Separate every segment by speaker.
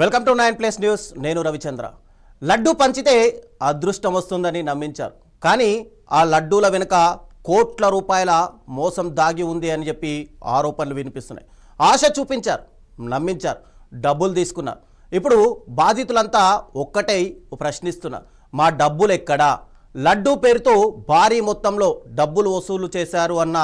Speaker 1: Welcome to 9+ news. నేను రవిచంద్ర. లడ్డు పంచితే అదృష్టం వస్తుందని నమ్మించారు. కానీ ఆ లడ్డూల వెనుక కోట్ల రూపాయల మోసం దాగి ఉంది అని చెప్పి ఆరోపణలు వినిపిస్తున్నాయి. ఆశ చూపించారు, నమ్మించారు, డబ్బులు తీసుకున్నారు. ఇప్పుడు బాధితులంతా ఒక్కటై ప్రశ్నిస్తున్నారు, మా డబ్బులు ఎక్కడా? లడ్డూ పేరుతో భారీ మొత్తంలో డబ్బులు వసూలు చేశారు అన్న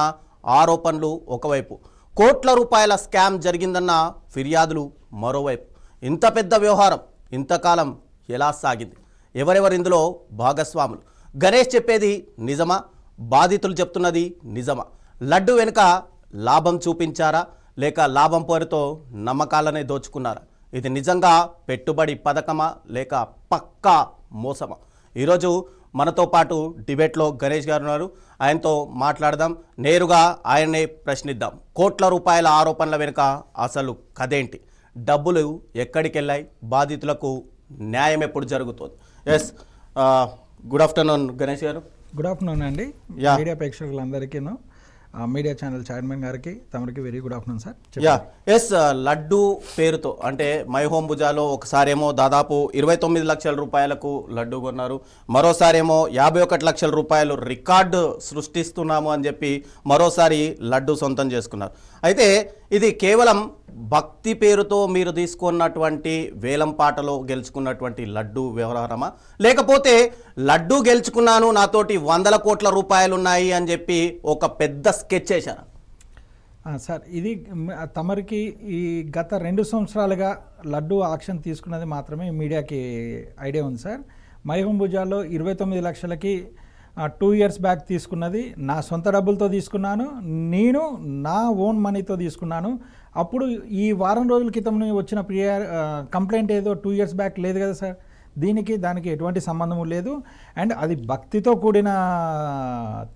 Speaker 1: ఆరోపణలు ఒకవైపు, కోట్ల రూపాయల స్కామ్ జరిగిందన్న ఫిర్యాదులు మరోవైపు. ఇంత పెద్ద వ్యవహారం ఇంతకాలం ఎలా సాగింది? ఎవరెవరు ఇందులో భాగస్వాములు? గణేష్ చెప్పేది నిజమా? బాధితులు చెప్తున్నది నిజమా? లడ్డు వెనుక లాభం చూపించారా, లేక లాభం పేరుతో నమ్మకాలనే దోచుకున్నారా? ఇది నిజంగా పెట్టుబడి పథకమా, లేక పక్కా మోసమా? ఈరోజు మనతో పాటు డిబేట్లో గణేష్ గారు ఉన్నారు. ఆయనతో మాట్లాడదాం, నేరుగా ఆయన్నే ప్రశ్నిద్దాం. కోట్ల రూపాయల ఆరోపణల వెనుక అసలు కథేంటి? డబ్బులు ఎక్కడికి వెళ్ళాయి? బాధితులకు న్యాయం ఎప్పుడు జరుగుతుంది? Yes, good afternoon Ganesh garu.
Speaker 2: Good afternoon అండి. మీడియా ప్రేక్షకులందరికీ, మీడియా ఛానల్ చైర్మన్ గారికి తమరికి very good afternoon sir.
Speaker 1: Yes, laddu పేరుతో అంటే మై హోమ్ భుజాలో ఒకసారేమో దాదాపు 29 లక్షల రూపాయలకు లడ్డు కొన్నారు, మరోసారేమో 51 లక్షల రూపాయలు రికార్డు సృష్టిస్తున్నాము అని చెప్పి మరోసారి లడ్డు సొంతం చేసుకున్నారు. అయితే ఇది కేవలం భక్తి పేరుతో మీరు తీసుకున్నటువంటి వేలం పాటలో గెలుచుకున్నటువంటి లడ్డు వ్యవహారమా, లేకపోతే లడ్డు గెలుచుకున్నాను నాతోటి 100 కోట్ల రూపాయలు ఉన్నాయి అని చెప్పి ఒక పెద్ద స్కెచ్ చేశారా?
Speaker 2: సార్, ఇది తమరికి ఈ గత 2 సంవత్సరాలుగా లడ్డు ఆక్షన్ తీసుకున్నది మాత్రమే మీడియాకి ఐడియా ఉంది సార్. మైహోమ్ భుజాలో 29 లక్షలకి 2 ఇయర్స్ బ్యాక్ తీసుకున్నది నా సొంత డబ్బులతో తీసుకున్నాను, నేను నా ఓన్ మనీతో తీసుకున్నాను. అప్పుడు ఈ వారం రోజుల క్రితం వచ్చిన కంప్లైంట్ ఏదో 2 ఇయర్స్ బ్యాక్ లేదు కదా సార్. దానికి ఎటువంటి సంబంధము లేదు. అండ్ అది భక్తితో కూడిన,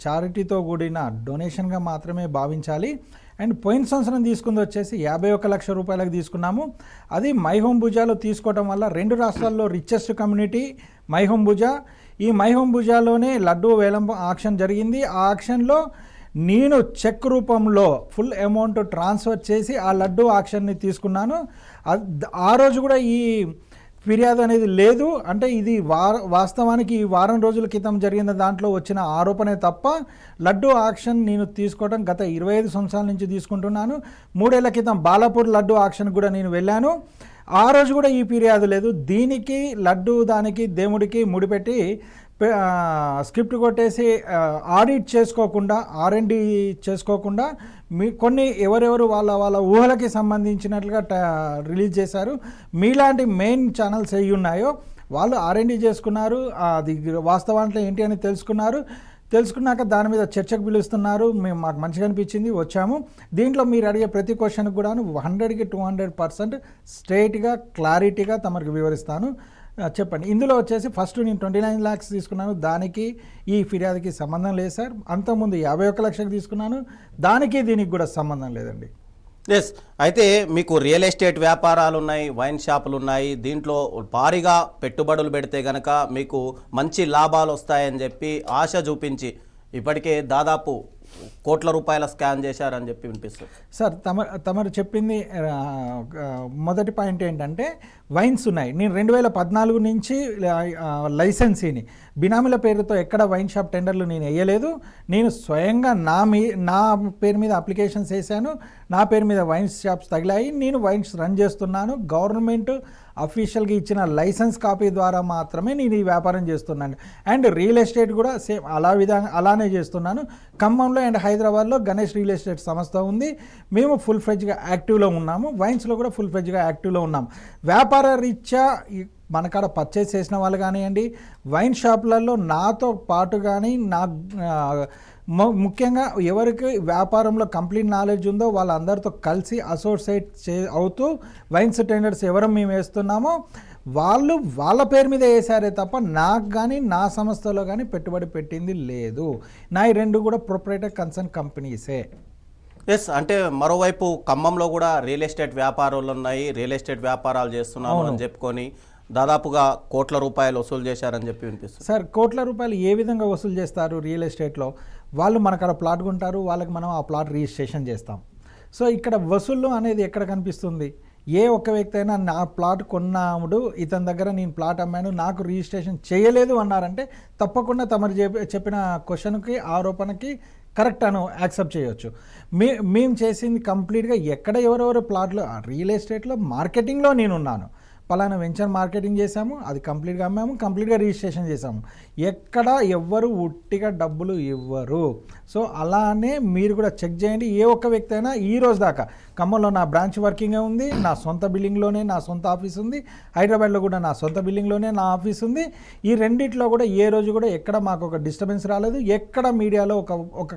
Speaker 2: చారిటీతో కూడిన డొనేషన్గా మాత్రమే భావించాలి. అండ్ పోయిన సంవత్సరం తీసుకుంది వచ్చేసి 51 లక్షల రూపాయలకు తీసుకున్నాము. అది మైహోమ్ భుజాలో తీసుకోవడం వల్ల 2 రాష్ట్రాల్లో రిచెస్ట్ కమ్యూనిటీ మైహోమ్ భుజా. ఈ మైహోమ్ భుజాలోనే లడ్డు వేలం ఆక్షన్ జరిగింది. ఆ ఆక్షన్లో నేను చెక్ రూపంలో ఫుల్ అమౌంట్ ట్రాన్స్ఫర్ చేసి ఆ లడ్డు ఆక్షన్ని తీసుకున్నాను. ఆ రోజు కూడా ఈ ఫిర్యాదు అనేది లేదు. అంటే ఇది వాస్తవానికి ఈ వారం రోజుల క్రితం జరిగిన దాంట్లో వచ్చిన ఆరోపణే తప్ప లడ్డు ఆక్షన్ నేను తీసుకోవడం గత 25 సంవత్సరాల నుంచి తీసుకుంటున్నాను. 3 ఏళ్ల క్రితం బాలాపూర్ లడ్డు ఆక్షన్ కూడా నేను వెళ్ళాను. ఆ రోజు కూడా ఈ ఫిర్యాదు లేదు. దీనికి లడ్డు దానికి దేవుడికి ముడిపెట్టి స్క్రిప్ట్ కొట్టేసి ఆడిట్ చేసుకోకుండా, R&D చేసుకోకుండా కొన్ని ఎవరెవరు వాళ్ళ ఊహలకి సంబంధించినట్లుగా రిలీజ్ చేశారు. మీలాంటి మెయిన్ ఛానల్స్ అయ్యి ఉన్నాయో వాళ్ళు R&D చేసుకున్నారు, అది వాస్తవాంట్లో ఏంటి అని తెలుసుకున్నాక దాని మీద చర్చకు పిలుస్తున్నారు. మాకు మంచిగా అనిపించింది, వచ్చాము. దీంట్లో మీరు అడిగే ప్రతి క్వశ్చన్కి కూడా 100కి 200% స్ట్రైట్గా క్లారిటీగా తమకు వివరిస్తాను. చెప్పండి. ఇందులో వచ్చేసి ఫస్ట్ నేను 29 lakhs తీసుకున్నాను, దానికి ఈ ఫిర్యాదుకి సంబంధం లేదు సార్. అంతకుముందు 51 లక్షలకు తీసుకున్నాను, దీనికి కూడా సంబంధం లేదండి.
Speaker 1: ఎస్, అయితే మీకు రియల్ ఎస్టేట్ వ్యాపారాలు ఉన్నాయి, వైన్ షాపులు ఉన్నాయి. దీంట్లో భారీగా పెట్టుబడులు పెడితే కనుక మీకు మంచి లాభాలు వస్తాయని చెప్పి ఆశ చూపించి ఇప్పటికే దాదాపు కోట్ల రూపాయల స్కామ్ చేశారని చెప్పి వినిపిస్తుంది
Speaker 2: సార్. తమరు చెప్పింది మొదటి పాయింట్ ఏంటంటే వైన్స్ ఉన్నాయి. నేను 2014 నుంచి లైసెన్సీని బినామీల పేరుతో ఎక్కడ వైన్ షాప్ టెండర్లు నేను వేయలేదు. నేను స్వయంగా నా పేరు మీద అప్లికేషన్స్ వేసాను, నా పేరు మీద వైన్ షాప్స్ తగిలాయి, నేను వైన్స్ రన్ చేస్తున్నాను. గవర్నమెంట్ అఫీషియల్గా ఇచ్చిన లైసెన్స్ కాపీ ద్వారా మాత్రమే నేను ఈ వ్యాపారం చేస్తున్నాను. అండ్ రియల్ ఎస్టేట్ కూడా సేమ్ అలానే చేస్తున్నాను. ఖమ్మంలో అండ్ హైదరాబాద్లో గణేష్ రియల్ ఎస్టేట్ సంస్థ ఉంది. మేము ఫుల్ ఫ్లెడ్జ్గా యాక్టివ్లో ఉన్నాము. వైన్స్లో కూడా ఫుల్ ఫ్లెడ్జ్గా యాక్టివ్లో ఉన్నాము. వ్యాపార రీత్యా మనకాడ పర్చేస్ చేసిన వాళ్ళు కానివ్వండి, వైన్ షాపులలో నాతో పాటు కానీ ముఖ్యంగా ఎవరికి వ్యాపారంలో కంప్లీట్ నాలెడ్జ్ ఉందో వాళ్ళందరితో కలిసి అసోసియేట్ అవుతూ వైన్స్ టెండర్స్ ఎవరు మేము వేస్తున్నామో వాళ్ళ పేరు మీద వేసారే తప్ప నాకు కానీ నా సంస్థలో కానీ పెట్టుబడి పెట్టింది లేదు. నా 2 కూడా ప్రొప్రైటర్ కన్సర్న్ కంపెనీసే.
Speaker 1: ఎస్, అంటే మరోవైపు ఖమ్మంలో కూడా రియల్ ఎస్టేట్ వ్యాపారాలు ఉన్నాయి, రియల్ ఎస్టేట్ వ్యాపారాలు చేస్తున్నాము అని చెప్పుకొని దాదాపుగా కోట్ల రూపాయలు వసూలు చేశారని చెప్పి వినిపిస్తుంది
Speaker 2: సార్. కోట్ల రూపాయలు ఏ విధంగా వసూలు చేస్తారు? రియల్ ఎస్టేట్లో వాళ్ళు మనకు ప్లాట్ కొంటారు, వాళ్ళకి మనం ఆ ప్లాట్ రిజిస్ట్రేషన్ చేస్తాం. సో ఇక్కడ వసూళ్ళు అనేది ఎక్కడ కనిపిస్తుంది? ఏ ఒక్క వ్యక్తి అయినా నా ప్లాట్ కొన్నాముడు ఇతని దగ్గర నేను ప్లాట్ అమ్మాను నాకు రిజిస్ట్రేషన్ చేయలేదు అన్నారంటే తప్పకుండా తమరు చెప్పిన క్వశ్చన్కి ఆరోపణకి కరెక్ట్ అని యాక్సెప్ట్ చేయొచ్చు. మేము చేసింది కంప్లీట్గా ఎక్కడ ఎవరెవరు ప్లాట్లు రియల్ ఎస్టేట్లో మార్కెటింగ్లో నేనున్నాను. పలానా వెంచర్ మార్కెటింగ్ చేశాము, అది కంప్లీట్గా అమ్మాము, కంప్లీట్గా రిజిస్ట్రేషన్ చేశాము. ఎక్కడ ఎవ్వరు ఉట్టిగా డబ్బులు ఇవ్వరు. సో అలానే మీరు కూడా చెక్ చేయండి. ఏ ఒక్క వ్యక్తి అయినా ఈ రోజు దాకా ఖమ్మంలో నా బ్రాంచ్ వర్కింగే ఉంది, నా సొంత బిల్డింగ్లోనే నా సొంత ఆఫీస్ ఉంది, హైదరాబాద్లో కూడా నా సొంత బిల్డింగ్లోనే నా ఆఫీస్ ఉంది. ఈ రెండిట్లో కూడా ఏ రోజు కూడా ఎక్కడ మాకు ఒక డిస్టర్బెన్స్ రాలేదు, ఎక్కడ మీడియాలో ఒక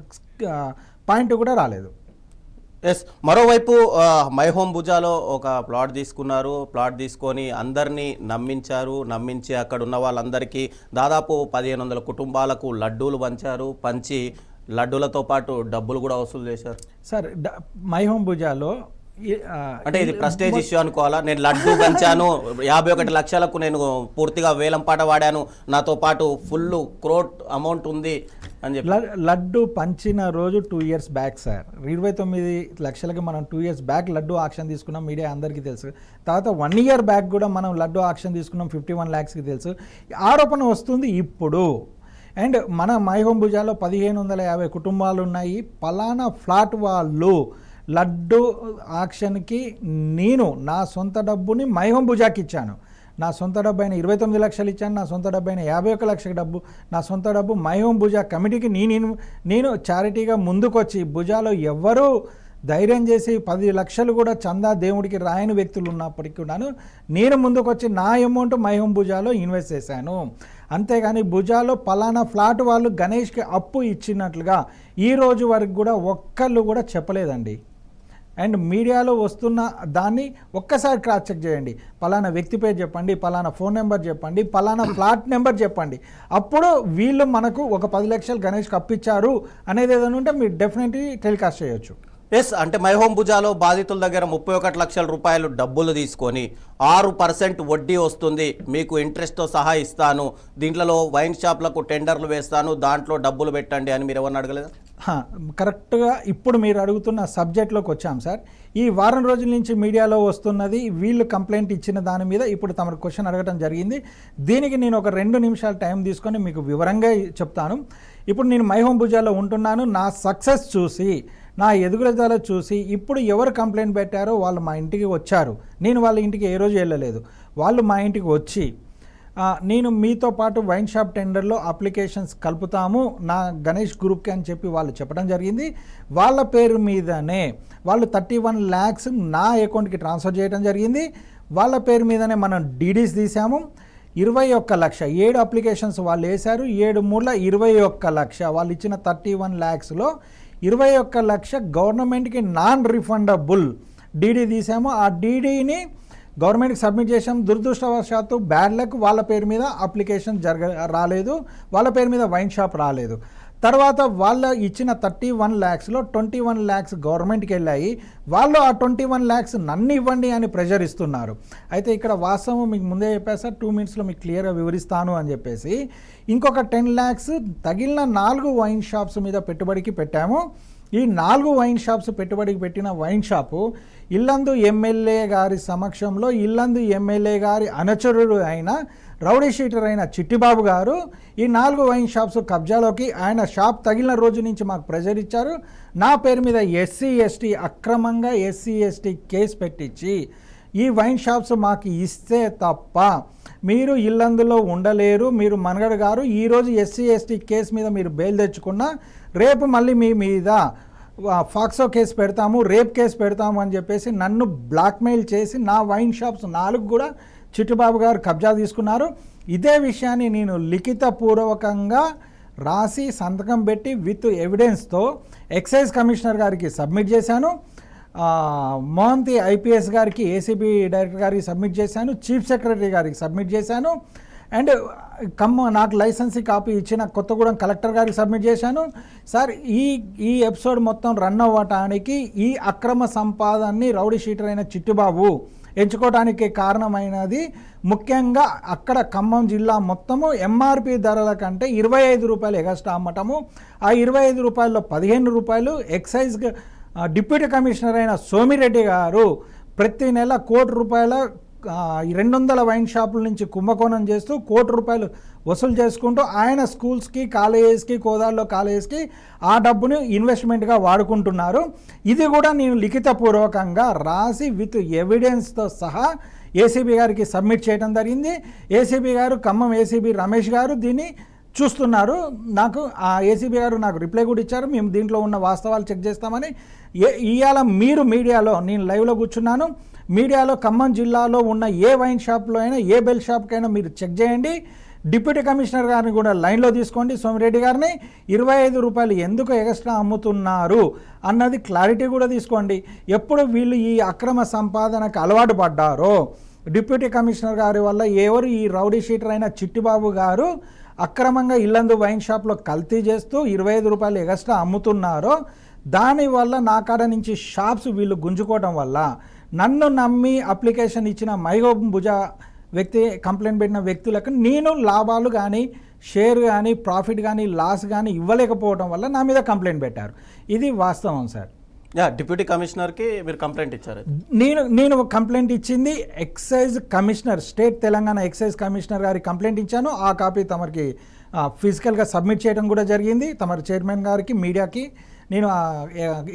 Speaker 2: పాయింట్ కూడా రాలేదు.
Speaker 1: ఎస్, మరోవైపు మై హోమ్ భుజాలో ఒక ప్లాట్ తీసుకున్నారు. ప్లాట్ తీసుకొని అందరినీ నమ్మించి అక్కడ ఉన్న వాళ్ళందరికీ దాదాపు 1500 కుటుంబాలకు లడ్డూలు పంచి లడ్డూలతో పాటు డబ్బులు కూడా వసూలు చేశారు.
Speaker 2: సార్ మై హోమ్ భుజాలో
Speaker 1: అంటే ఇది ప్రెస్టేజ్ ఇష్యూ అనుకోవాలా? నేను లడ్డూ పంచాను, 51 లక్షలకు నేను పూర్తిగా వేలం పాట వాడాను, నాతో పాటు ఫుల్ క్రోట్ అమౌంట్ ఉంది అని చెప్పి.
Speaker 2: లడ్డు పంచిన రోజు 2 years బ్యాక్ సార్, 29 లక్షలకి మనం 2 years బ్యాక్ లడ్డు ఆక్షన్ తీసుకున్నాం, మీడియా అందరికీ తెలుసు. తర్వాత 1 year బ్యాక్ కూడా మనం లడ్డు ఆక్షన్ తీసుకున్నాం 51 lakhsకి తెలుసు. ఆరోపణ వస్తుంది ఇప్పుడు. అండ్ మన మై హోమ్ భుజాలో 1550 కుటుంబాలు ఉన్నాయి. పలానా ఫ్లాట్ వాళ్ళు లడ్డు ఆక్షన్కి నేను నా సొంత డబ్బుని మై హోమ్ భుజాకి ఇచ్చాను. నా సొంత డబ్బు అయిన 29 లక్షలు ఇచ్చాను, నా సొంత డబ్బు అయిన 51 లక్షల డబ్బు, నా సొంత డబ్బు మై హోమ్ భుజా కమిటీకి నేను చారిటీగా ముందుకొచ్చి, భుజాలో ఎవ్వరూ ధైర్యం చేసి 10 లక్షలు కూడా చందా దేవుడికి రాయని వ్యక్తులు ఉన్నప్పటికీ కూడాను నేను ముందుకొచ్చి నా అమౌంట్ మై హోమ్ భుజాలో ఇన్వెస్ట్ చేశాను. అంతేగాని భుజాలో పలానా ఫ్లాట్ వాళ్ళు గణేష్కి అప్పు ఇచ్చినట్లుగా ఈ రోజు వరకు కూడా ఒక్కళ్ళు కూడా చెప్పలేదండి. అండ్ మీడియాలో వస్తున్న దాన్ని ఒక్కసారి క్రాస్ చెక్ చేయండి. పలానా వ్యక్తి పేరు చెప్పండి, పలానా ఫోన్ నెంబర్ చెప్పండి, పలానా ఫ్లాట్ నెంబర్ చెప్పండి. అప్పుడు వీళ్ళు మనకు ఒక 10 లక్షలు గణేష్కి అప్పిచ్చారు అనేది ఏదైనా ఉంటే మీరు డెఫినెట్లీ టెలికాస్ట్ చేయొచ్చు.
Speaker 1: ఎస్, అంటే మై హోమ్ భుజాలో బాధితుల దగ్గర 31 లక్షల రూపాయలు డబ్బులు తీసుకొని 6% వడ్డీ వస్తుంది, మీకు ఇంట్రెస్ట్తో సహా ఇస్తాను, దీంట్లో వైన్ షాప్లకు టెండర్లు వేస్తాను, దాంట్లో డబ్బులు పెట్టండి అని మీరు ఎవరిని అడగలేదు?
Speaker 2: కరెక్ట్గా ఇప్పుడు మీరు అడుగుతున్న సబ్జెక్ట్లోకి వచ్చాం సార్. ఈ వారం రోజుల నుంచి మీడియాలో వస్తున్నది వీళ్ళు కంప్లైంట్ ఇచ్చిన దాని మీద ఇప్పుడు తమకు క్వశ్చన్ అడగడం జరిగింది. దీనికి నేను ఒక 2 నిమిషాలు టైం తీసుకొని మీకు వివరంగా చెప్తాను. ఇప్పుడు నేను మై హోమ్ భుజాలో ఉంటున్నాను. నా సక్సెస్ చూసి, నా ఎదుగుదల చూసి ఇప్పుడు ఎవరు కంప్లైంట్ పెట్టారో వాళ్ళు మా ఇంటికి వచ్చారు. నేను వాళ్ళ ఇంటికి ఏ రోజు వెళ్ళలేదు. వాళ్ళు మా ఇంటికి వచ్చి నేను మీతో పాటు వైన్ షాప్ టెండర్లో అప్లికేషన్స్ కలుపుతాము నా గణేష్ గ్రూప్కి అని చెప్పి వాళ్ళు చెప్పడం జరిగింది. వాళ్ళ పేరు మీదనే వాళ్ళు 31 lakhs నా అకౌంట్కి ట్రాన్స్ఫర్ చేయడం జరిగింది. వాళ్ళ పేరు మీదనే మనం డీడీస్ తీసాము. 21 లక్ష 7 అప్లికేషన్స్ వాళ్ళు వేశారు. 7 మూల 21 లక్ష వాళ్ళు ఇచ్చిన 31 lakhsలో 21 లక్ష గవర్నమెంట్కి నాన్ రిఫండబుల్ డీడీ తీసాము. ఆ డీడీని గవర్నమెంట్కి సబ్మిట్ చేసాం. దురదృష్టవశాత్తు బ్యాడ్ లక్ వాళ్ళ పేరు మీద అప్లికేషన్ రాలేదు, వాళ్ళ పేరు మీద వైన్ షాప్ రాలేదు. తర్వాత వాళ్ళ ఇచ్చిన 31 lakhsలో 21 lakhs గవర్నమెంట్కి వెళ్ళాయి. వాళ్ళు ఆ 21 lakhs నన్ను ఇవ్వండి అని ప్రెషర్ ఇస్తున్నారు. అయితే ఇక్కడ వాస్తవం మీకు ముందే చెప్పాను సార్, 2 minutesలో మీకు క్లియర్గా వివరిస్తాను అని చెప్పేసి ఇంకొక 10 lakhs తగిలిన 4 వైన్ షాప్స్ మీద పెట్టుబడికి పెట్టాము. ఈ 4 వైన్ షాప్స్ పెట్టుబడికి పెట్టిన వైన్ షాపు ఇల్లందు ఎమ్మెల్యే గారి సమక్షంలో ఇల్లందు ఎమ్మెల్యే గారి అనుచరుడు అయిన రౌడీ షీటర్ అయిన చిట్టిబాబు గారు ఈ 4 వైన్ షాప్స్ కబ్జాలోకి ఆయన షాప్ తగిలిన రోజు నుంచి మాకు ప్రెజర్ ఇచ్చారు. నా పేరు మీద SC/ST అక్రమంగా SC/ST కేసు పెట్టించి ఈ వైన్ షాప్స్ మాకు ఇస్తే తప్ప మీరు ఇల్లందులో ఉండలేరు, మీరు మనగడ గారు ఈరోజు SC/ST కేసు మీద మీరు బెయిల్ తెచ్చుకున్నా రేపు మళ్ళీ మీ మీద ఫాక్సో కేసు పెడతాము, రేప్ కేసు పెడతాము అని చెప్పేసి నన్ను బ్లాక్మెయిల్ చేసి నా వైన్ షాప్స్ 4 కూడా చిట్టుబాబు గారు కబ్జా తీసుకున్నారు. ఇదే విషయాన్ని నేను లిఖితపూర్వకంగా రాసి సంతకం పెట్టి విత్ ఎవిడెన్స్తో ఎక్సైజ్ కమిషనర్ గారికి సబ్మిట్ చేశాను. మోహంతి IPS గారికి ACB డైరెక్టర్ గారికి సబ్మిట్ చేశాను, చీఫ్ సెక్రటరీ గారికి సబ్మిట్ చేశాను. అండ్ నాకు లైసెన్సీ కాపీ ఇచ్చిన కొత్తగూడెం కలెక్టర్ గారికి సబ్మిట్ చేశాను. సార్ ఈ ఎపిసోడ్ మొత్తం రన్ అవ్వటానికి ఈ అక్రమ సంపాదనని రౌడీ షీటర్ అయిన చిట్టుబాబు ఎంచుకోవడానికి కారణమైనది ముఖ్యంగా అక్కడ ఖమ్మం జిల్లా మొత్తము MRP ధరల కంటే 25 రూపాయలు ఎగస్ట్రా అమ్మటము. ఆ 25 రూపాయల్లో 15 రూపాయలు ఎక్సైజ్ డిప్యూటీ కమిషనర్ అయిన సోమిరెడ్డి గారు ప్రతి నెల ₹1 200 వైన్ షాపుల నుంచి కుంభకోణం చేస్తూ ₹1 వసూలు చేసుకుంటూ ఆయన స్కూల్స్కి, కాలేజెస్కి, కోదాల్లో కాలేజెస్కి ఆ డబ్బుని ఇన్వెస్ట్మెంట్గా వాడుకుంటున్నారు. ఇది కూడా నేను లిఖితపూర్వకంగా రాసి విత్ ఎవిడెన్స్తో సహా ఏసీబీ గారికి సబ్మిట్ చేయడం జరిగింది. ఏసీబీ గారు, ఖమ్మం ఏసీబీ రమేష్ గారు దీన్ని చూస్తున్నారు. నాకు ఆ ఏసీబీ గారు నాకు రిప్లై కూడా ఇచ్చారు, మేము దీంట్లో ఉన్న వాస్తవాలు చెక్ చేస్తామని. ఇవాళ మీరు మీడియాలో, నేను లైవ్లో కూర్చున్నాను, మీడియాలో ఖమ్మం జిల్లాలో ఉన్న ఏ వైన్ షాప్లో అయినా, ఏ బెల్ షాప్కైనా మీరు చెక్ చేయండి. డిప్యూటీ కమిషనర్ గారిని కూడా లైన్లో తీసుకోండి, సోమిరెడ్డి గారిని. ₹25 ఎందుకు ఎక్స్ట్రా అమ్ముతున్నారు అన్నది క్లారిటీ కూడా తీసుకోండి. ఎప్పుడు వీళ్ళు ఈ అక్రమ సంపాదనకు అలవాటు పడ్డారో, డిప్యూటీ కమిషనర్ గారి వల్ల ఎవరు ఈ రౌడీ షీటర్ అయిన చిట్టిబాబు గారు అక్రమంగా ఇల్లందు వైన్ షాప్లో కల్తీ చేస్తూ ₹25 ఎక్స్ట్రా అమ్ముతున్నారో, దానివల్ల నా కాడ నుంచి షాప్స్ వీళ్ళు గుంజుకోవడం వల్ల నన్ను నమ్మి అప్లికేషన్ ఇచ్చిన మైహబూబా వ్యక్తి, కంప్లైంట్ పెట్టిన వ్యక్తులకు నేను లాభాలు కానీ, షేర్ కానీ, ప్రాఫిట్ కానీ, లాస్ కానీ ఇవ్వలేకపోవడం వల్ల నా మీద కంప్లైంట్ పెట్టారు. ఇది వాస్తవం సార్.
Speaker 1: డిప్యూటీ కమిషనర్కి మీరు కంప్లైంట్ ఇచ్చారు?
Speaker 2: నేను కంప్లైంట్ ఇచ్చింది excise commissioner, state Telangana excise commissioner గారికి కంప్లైంట్ ఇచ్చాను. ఆ కాపీ తమరికి ఫిజికల్గా సబ్మిట్ చేయడం కూడా జరిగింది. తమరి చైర్మన్ గారికి, మీడియాకి నేను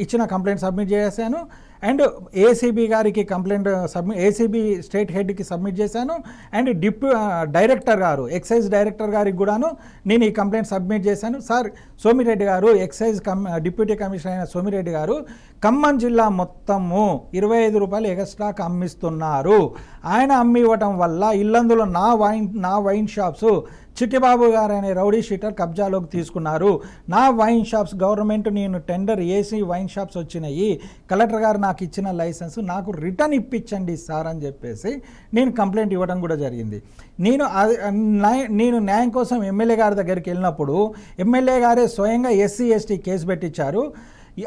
Speaker 2: ఇచ్చిన కంప్లైంట్ సబ్మిట్ చేశాను. అండ్ ఏసీబీ గారికి కంప్లైంట్ ఏసీబీ స్టేట్ హెడ్కి సబ్మిట్ చేశాను. అండ్ డైరెక్టర్ గారు, ఎక్సైజ్ డైరెక్టర్ గారికి కూడాను నేను ఈ కంప్లైంట్ సబ్మిట్ చేశాను. సార్, సోమిరెడ్డి గారు, ఎక్సైజ్ డిప్యూటీ కమిషనర్ అయిన సోమిరెడ్డి గారు ఖమ్మం జిల్లా మొత్తము ₹25 ఎక్స్ట్రాకి అమ్మిస్తున్నారు. ఆయన అమ్మి ఇవ్వటం వల్ల ఇల్లందులో నా వైన్ షాప్స్ చిట్టిబాబు గారు అనే రౌడీ షీటర్ కబ్జాలోకి తీసుకున్నారు. నా వైన్ షాప్స్ గవర్నమెంట్ నేను టెండర్ వేసి వైన్ షాప్స్ వచ్చినాయి, కలెక్టర్ గారు నాకు ఇచ్చిన లైసెన్స్ నాకు రిటర్న్ ఇప్పించండి సార్ అని చెప్పేసి నేను కంప్లైంట్ ఇవ్వడం కూడా జరిగింది. నేను న్యాయం కోసం ఎమ్మెల్యే గారి దగ్గరికి వెళ్ళినప్పుడు ఎమ్మెల్యే గారే స్వయంగా SC/ST కేసు పెట్టించారు.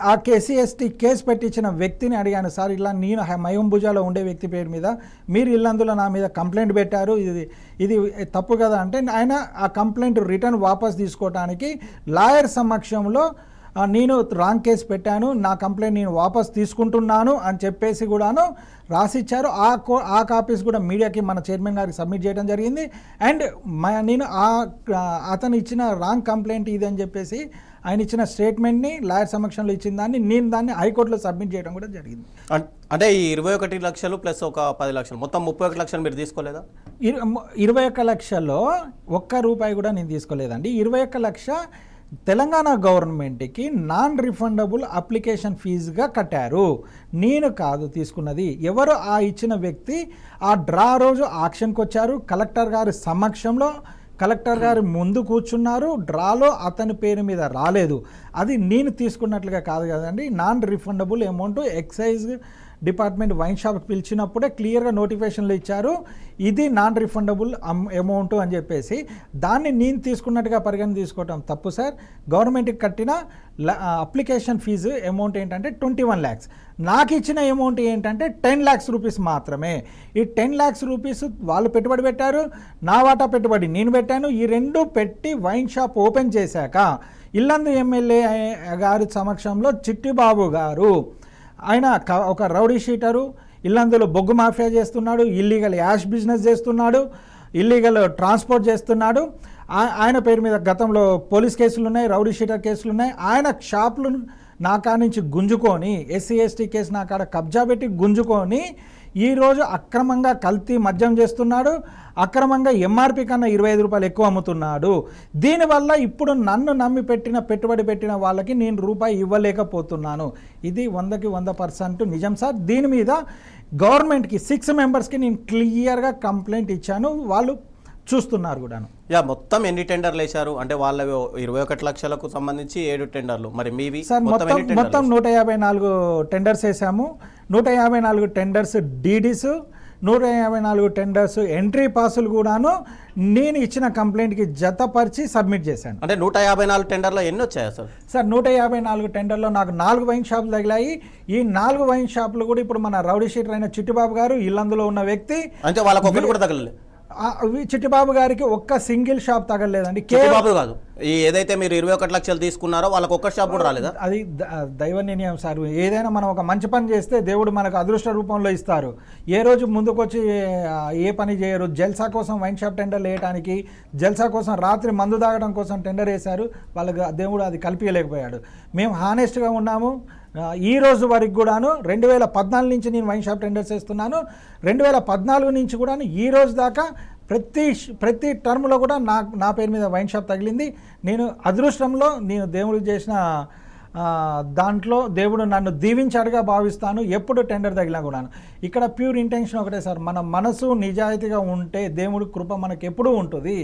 Speaker 2: ఆ SC/ST కేసు పెట్టించిన వ్యక్తిని అడిగాను, సార్ ఇలా నేను మైహబూబాలో ఉండే వ్యక్తి పేరు మీద మీరు ఇల్లందులో నా మీద కంప్లైంట్ పెట్టారు, ఇది తప్పు కదా అంటే, ఆయన ఆ కంప్లైంట్ రిటర్న్ వాపస్ తీసుకోవడానికి లాయర్ సమక్షంలో నేను రాంగ్ కేసు పెట్టాను, నా కంప్లైంట్ నేను వాపస్ తీసుకుంటున్నాను అని చెప్పేసి కూడాను రాసిచ్చారు. ఆ కాపీస్ కూడా మీడియాకి మన చైర్మన్ గారికి సబ్మిట్ చేయడం జరిగింది. అండ్ నేను అతను ఇచ్చిన రాంగ్ కంప్లైంట్ ఇది అని చెప్పేసి ఆయన ఇచ్చిన స్టేట్మెంట్ని లాయర్ సమక్షంలో ఇచ్చిన దాన్ని నేను దాన్ని హైకోర్టులో సబ్మిట్ చేయడం కూడా జరిగింది.
Speaker 1: అంటే ఈ 21 లక్షలు ప్లస్ ఒక 10 లక్షలు మొత్తం 31 లక్షలు మీరు తీసుకోలేదా?
Speaker 2: 21 లక్షల్లో ₹1 కూడా నేను తీసుకోలేదండి. 21 లక్ష తెలంగాణ గవర్నమెంట్కి నాన్ రిఫండబుల్ అప్లికేషన్ ఫీజుగా కట్టారు. నేను కాదు తీసుకున్నది. ఎవరు ఆ ఇచ్చిన వ్యక్తి ఆ డ్రా రోజు ఆక్షన్కి వచ్చారు, కలెక్టర్ గారి సమక్షంలో కలెక్టర్ గారు ముందు కూర్చున్నారు, డ్రాలో అతని పేరు మీద రాలేదు. అది నేను తీసుకున్నట్లుగా కాదు కదండి. Non refundable amount excise department wine షాప్కి పిలిచినప్పుడే క్లియర్గా నోటిఫికేషన్లు ఇచ్చారు, ఇది నాన్ రిఫండబుల్ అమౌంట్ అని చెప్పేసి. దాన్ని నేను తీసుకున్నట్టుగా పరిగణ తీసుకోవటం తప్పు సార్. గవర్నమెంట్కి కట్టిన అప్లికేషన్ ఫీజు అమౌంట్ ఏంటంటే 21 lakhs. నాకు ఇచ్చిన అమౌంట్ ఏంటంటే 10 lakhs రూపీస్ మాత్రమే. ఈ 10 lakhs రూపీస్ వాళ్ళు పెట్టుబడి పెట్టారు, నా వాటా పెట్టుబడి నేను పెట్టాను. ఈ రెండు పెట్టి వైన్ షాప్ ఓపెన్ చేశాక ఇల్లందు ఎమ్మెల్యే గారి సమక్షంలో చిట్టిబాబు గారు, ఆయన ఒక రౌడీ షీటరు, ఇల్లందులో బొగ్గు మాఫియా చేస్తున్నాడు, ఇల్లీగల్ యాష్ బిజినెస్ చేస్తున్నాడు, ఇల్లీగల్ ట్రాన్స్పోర్ట్ చేస్తున్నాడు. ఆయన పేరు మీద గతంలో పోలీస్ కేసులు ఉన్నాయి, రౌడీ షీటర్ కేసులు ఉన్నాయి. ఆయన షాపులు నా కాడ నుంచి గుంజుకొని SC/ST కేసు నా కాడ కబ్జా పెట్టి గుంజుకొని ఈరోజు అక్రమంగా కల్తీ మద్యం చేస్తున్నాడు, అక్రమంగా MRP కన్నా ₹25 ఎక్కువ అమ్ముతున్నాడు. దీనివల్ల ఇప్పుడు నన్ను నమ్మి పెట్టుబడి పెట్టిన వాళ్ళకి నేను రూపాయి ఇవ్వలేకపోతున్నాను. ఇది 100కి 100% నిజం సార్. దీని మీద గవర్నమెంట్కి 6 మెంబర్స్కి నేను క్లియర్గా కంప్లైంట్ ఇచ్చాను, వాళ్ళు చూస్తున్నారు కూడాను.
Speaker 1: మొత్తం ఎన్ని టెండర్లు వేశారు అంటే వాళ్ళ 21 లక్షలకు సంబంధించి 7 టెండర్లు, మరి మీవి
Speaker 2: సార్ మొత్తం 154 టెండర్స్ వేసాము. 154 టెండర్స్ DDs, 154 టెండర్స్ ఎంట్రీ పాసులు కూడాను నేను ఇచ్చిన కంప్లైంట్కి జతపరిచి సబ్మిట్ చేశాను.
Speaker 1: అంటే 154 టెండర్లో ఎన్ని వచ్చాయా సార్?
Speaker 2: సార్ 154 టెండర్లో నాకు 4 వైన్ షాపులు తగిలాయి. ఈ 4 వైన్ షాపులు కూడా ఇప్పుడు మన రౌడీ షీటర్ అయిన చిట్టిబాబు గారు ఇల్లందులో ఉన్న వ్యక్తి,
Speaker 1: అంటే వాళ్ళకి ఒకటి కూడా తగలలేదు.
Speaker 2: చిట్టిబాబు గారికి ఒక్క సింగిల్ షాప్ తగలలేదండి.
Speaker 1: చిట్టిబాబు కాదు, ఈ ఏదైతే మీరు 21 లక్షలు తీసుకున్నారో వాళ్ళకి ఒక్క షాప్ కూడా రాలేదా?
Speaker 2: అది దైవ నిర్ణయం సార్. ఏదైనా మనం ఒక మంచి పని చేస్తే దేవుడు మనకు అదృష్ట రూపంలో ఇస్తారు. ఏ రోజు ముందుకొచ్చి ఏ పని చేయరు. జల్సా కోసం వైన్ షాప్ టెండర్ వేయడానికి, జల్సా కోసం రాత్రి మందు తాగడం కోసం టెండర్ వేశారు. వాళ్ళకి దేవుడు అది కల్పించలేకపోయాడు. మేము హానెస్ట్గా ఉన్నాము. ఈ రోజు వరకు కూడాను 2014 నుంచి నేను వైన్ షాప్ టెండర్స్ వేస్తున్నాను. 2014 నుంచి కూడాను ఈ రోజు దాకా ప్రతి టర్మ్లో కూడా నా పేరు మీద వైన్ షాప్ తగిలింది. నేను అదృష్టంలో నేను దేవుడికి చేసిన దాంట్లో దేవుడు నన్ను దీవించాడుగా భావిస్తాను. ఎప్పుడు టెండర్ తగిలినా కూడాను. ఇక్కడ ప్యూర్ ఇంటెన్షన్ ఒకటే సార్, మన మనసు నిజాయితీగా ఉంటే దేవుడి కృప మనకు ఎప్పుడూ ఉంటుంది.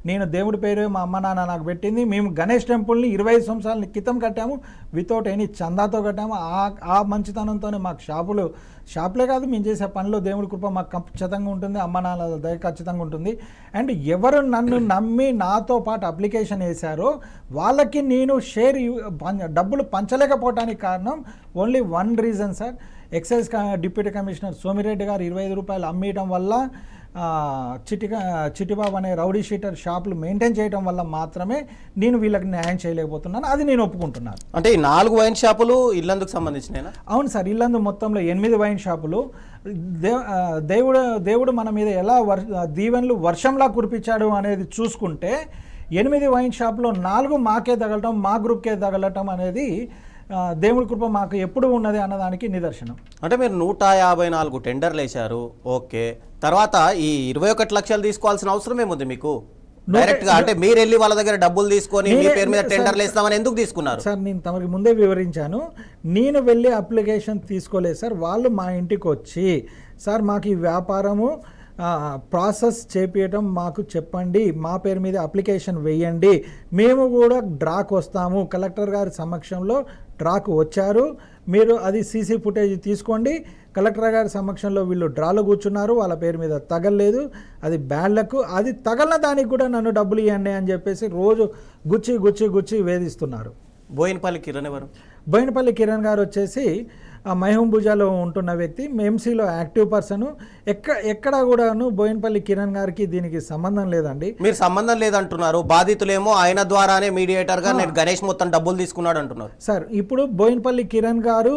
Speaker 2: నేను దేవుడి పేరు మా అమ్మ నాన్న నాకు పెట్టింది. మేము గణేష్ టెంపుల్ని 25 సంవత్సరాల క్రితం కట్టాము. వితౌట్ ఎనీ చందాతో కట్టాము. ఆ మంచితనంతోనే మాకు షాపులే కాదు, మేము చేసే పనిలో దేవుడి కృప మాకు ఖచ్చితంగా ఉంటుంది. అమ్మ నాన్న దయ ఖచ్చితంగా ఉంటుంది. అండ్ ఎవరు నన్ను నమ్మి నాతో పాటు అప్లికేషన్ వేశారో వాళ్ళకి నేను డబ్బులు పంచలేకపోవడానికి కారణం only one reason sir. Excise deputy commissioner Somireddy garu 25 రూపాయలు అమ్మేయటం వల్ల, చిట్టిబాబు అనే రౌడీ షీటర్ షాపులు మెయింటైన్ చేయడం వల్ల మాత్రమే నేను వీళ్ళకి న్యాయం చేయలేకపోతున్నాను. అది నేను ఒప్పుకుంటున్నాను.
Speaker 1: అంటే ఈ 4 వైన్ షాపులు ఇల్లందుకు సంబంధించిననా?
Speaker 2: అవును సార్, ఇల్లందు మొత్తంలో 8 వైన్ షాపులు. దేవుడు మన మీద ఎలా దీవెనలు వర్షంలా కురిపించాడు అనేది చూసుకుంటే 8 వైన్ షాపులో 4 మాకే తగలటం, మా గ్రూప్కే తగలటం అనేది దేవుడి కృప మాకు ఎప్పుడు ఉన్నది అన్నదానికి నిదర్శనం.
Speaker 1: అంటే మీరు 154 టెండర్లు వేశారు, ఓకే. తర్వాత ఈ 21 లక్షలు తీసుకోవాల్సిన అవసరం ఏముంది మీకు? డైరెక్ట్ గా అంటే మీరు వెళ్ళి వాళ్ళ దగ్గర డబ్బులు తీసుకొని మీ పేరు మీద టెండర్లు వేస్తామని ఎందుకు తీసుకున్నారు?
Speaker 2: సార్ నేను తమకి ముందే వివరించాను. నేను వెళ్ళి అప్లికేషన్ తీసుకోలేదు సార్. వాళ్ళు మా ఇంటికి వచ్చి, సార్ మాకు ఈ వ్యాపారము ప్రాసెస్ చేపించడం మాకు చెప్పండి, మా పేరు మీద అప్లికేషన్ వేయండి, మేము కూడా డ్రాకు వస్తాము. కలెక్టర్ గారి సమక్షంలో డ్రాకు వచ్చారు. మీరు అది సీసీ ఫుటేజ్ తీసుకోండి. కలెక్టర్ గారి సమక్షంలో వీళ్ళు డ్రాలో కూర్చున్నారు. వాళ్ళ పేరు మీద తగలలేదు. అది బ్యాడ్ లక్. అది తగలన దానికి కూడా నన్ను డబ్బులు ఇవ్వండి అని చెప్పేసి రోజు గుచ్చి వేధిస్తున్నారు.
Speaker 1: బోయినపల్లి కిరణ్ ఎవరు?
Speaker 2: బోయినపల్లి కిరణ్ గారు వచ్చేసి మైహంబుజాలో ఉంటున్న వ్యక్తి, ఎంసీలో యాక్టివ్ పర్సన్. ఎక్కడ కూడాను బోయినపల్లి కిరణ్ గారికి దీనికి సంబంధం లేదండి.
Speaker 1: మీరు సంబంధం లేదంటున్నారు, బాధితులేమో ఆయన ద్వారానే మీడియేటర్గా నేను గణేష్ మొత్తం డబ్బులు తీసుకున్నాడు అంటున్నారు.
Speaker 2: సార్ ఇప్పుడు బోయినపల్లి కిరణ్ గారు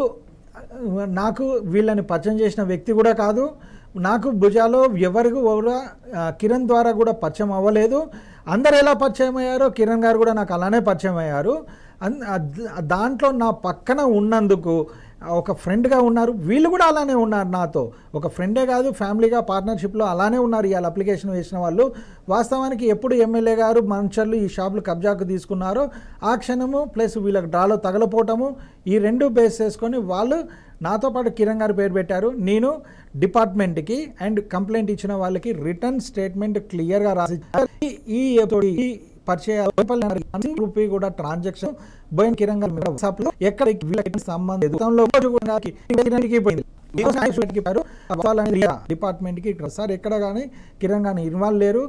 Speaker 2: నాకు వీళ్ళని పరిచయం చేసిన వ్యక్తి కూడా కాదు. నాకు భుజాలో ఎవరికి కూడా కిరణ్ ద్వారా కూడా పరిచయం అవ్వలేదు. అందరు ఎలా పరిచయం అయ్యారో కిరణ్ గారు కూడా నాకు అలానే పరిచయం అయ్యారు. దాంట్లో నా పక్కన ఉన్నందుకు ఒక ఫ్రెండ్గా ఉన్నారు. వీళ్ళు కూడా అలానే ఉన్నారు నాతో. ఒక ఫ్రెండే కాదు, ఫ్యామిలీగా పార్ట్నర్షిప్లో అలానే ఉన్నారు. ఇవాళ అప్లికేషన్ వేసిన వాళ్ళు వాస్తవానికి ఎప్పుడు ఎమ్మెల్యే గారు మంచర్లు ఈ షాపులు కబ్జాకు తీసుకున్నారో ఆ క్షణము ప్లస్ వీళ్ళకి డ్రాలో తగలపోవటము, ఈ రెండు బేస్ చేసుకొని వాళ్ళు నాతో పాటు కిరణ్ గారు పేరు పెట్టారు. నేను డిపార్ట్మెంట్కి అండ్ కంప్లైంట్ ఇచ్చిన వాళ్ళకి రిటర్న్ స్టేట్మెంట్ క్లియర్గా రాసి ఈ పరిచయాలు రూపీ కూడా ట్రాన్సాక్షన్ బోయిన కిరణ్ గారు ఎక్కడ సంబంధం డిపార్ట్మెంట్కి సార్ ఎక్కడ కానీ కిరణ్ గారిని ఇన్వాల్వ్ లేరు.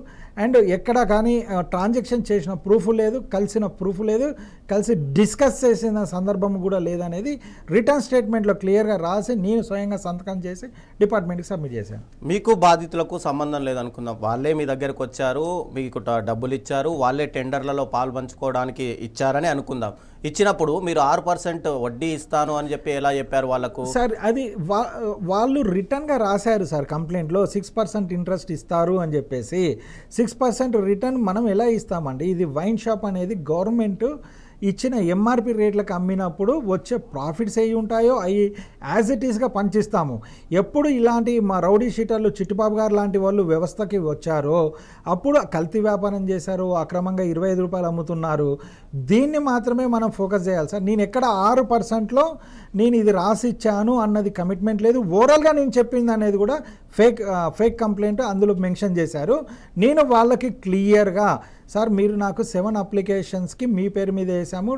Speaker 2: అండ్ ఎక్కడ కానీ ట్రాన్సాక్షన్ చేసిన ప్రూఫ్ లేదు, కలిసిన ప్రూఫ్ లేదు, కలిసి డిస్కస్ చేసిన సందర్భం కూడా లేదనేది రిటర్న్ స్టేట్మెంట్లో క్లియర్గా రాసి నేను స్వయంగా సంతకం చేసి డిపార్ట్మెంట్కి సబ్మిట్ చేశాను.
Speaker 1: మీకు బాధితులకు సంబంధం లేదనుకుందాం, వాళ్ళే మీ దగ్గరకు వచ్చారు, మీకు డబ్బులు ఇచ్చారు, వాళ్ళే టెండర్లలో పాలు పంచుకోవడానికి ఇచ్చారని అనుకుందాం. ఇచ్చినప్పుడు మీరు 6% వడ్డీ ఇస్తాను అని చెప్పి ఎలా చెప్పారు వాళ్ళకు?
Speaker 2: సార్ అది వాళ్ళు రిటర్న్గా రాశారు సార్ కంప్లైంట్లో 6% ఇంట్రెస్ట్ ఇస్తారు అని చెప్పేసి. 6% రిటర్న్ మనం ఎలా ఇస్తామండి? ఇది వైన్ షాప్ అనేది గవర్నమెంట్ ఇచ్చిన ఎంఆర్పి రేట్లకు అమ్మినప్పుడు వచ్చే ప్రాఫిట్స్ అవి ఉంటాయో అవి యాజ్ ఇట్ ఈస్గా పంచిస్తాము. ఎప్పుడు ఇలాంటి మా రౌడీ షీటర్లు చిట్టుబాబు గారు లాంటి వాళ్ళు వ్యవస్థకి వచ్చారో అప్పుడు కల్తీ వ్యాపారం చేశారు, అక్రమంగా 25 రూపాయలు అమ్ముతున్నారు. దీన్ని మాత్రమే మనం ఫోకస్ చేయాలి సార్. నేను ఎక్కడ 6%లో నేను ఇది రాసిచ్చాను అన్నది కమిట్మెంట్ లేదు. ఓవరాల్గా నేను చెప్పింది అనేది కూడా ఫేక్ కంప్లైంట్ అందులో మెన్షన్ చేశారు. నేను వాళ్ళకి క్లియర్గా సార్ మీరు నాకు 7 అప్లికేషన్స్కి మీ పేరు మీద వేసాము,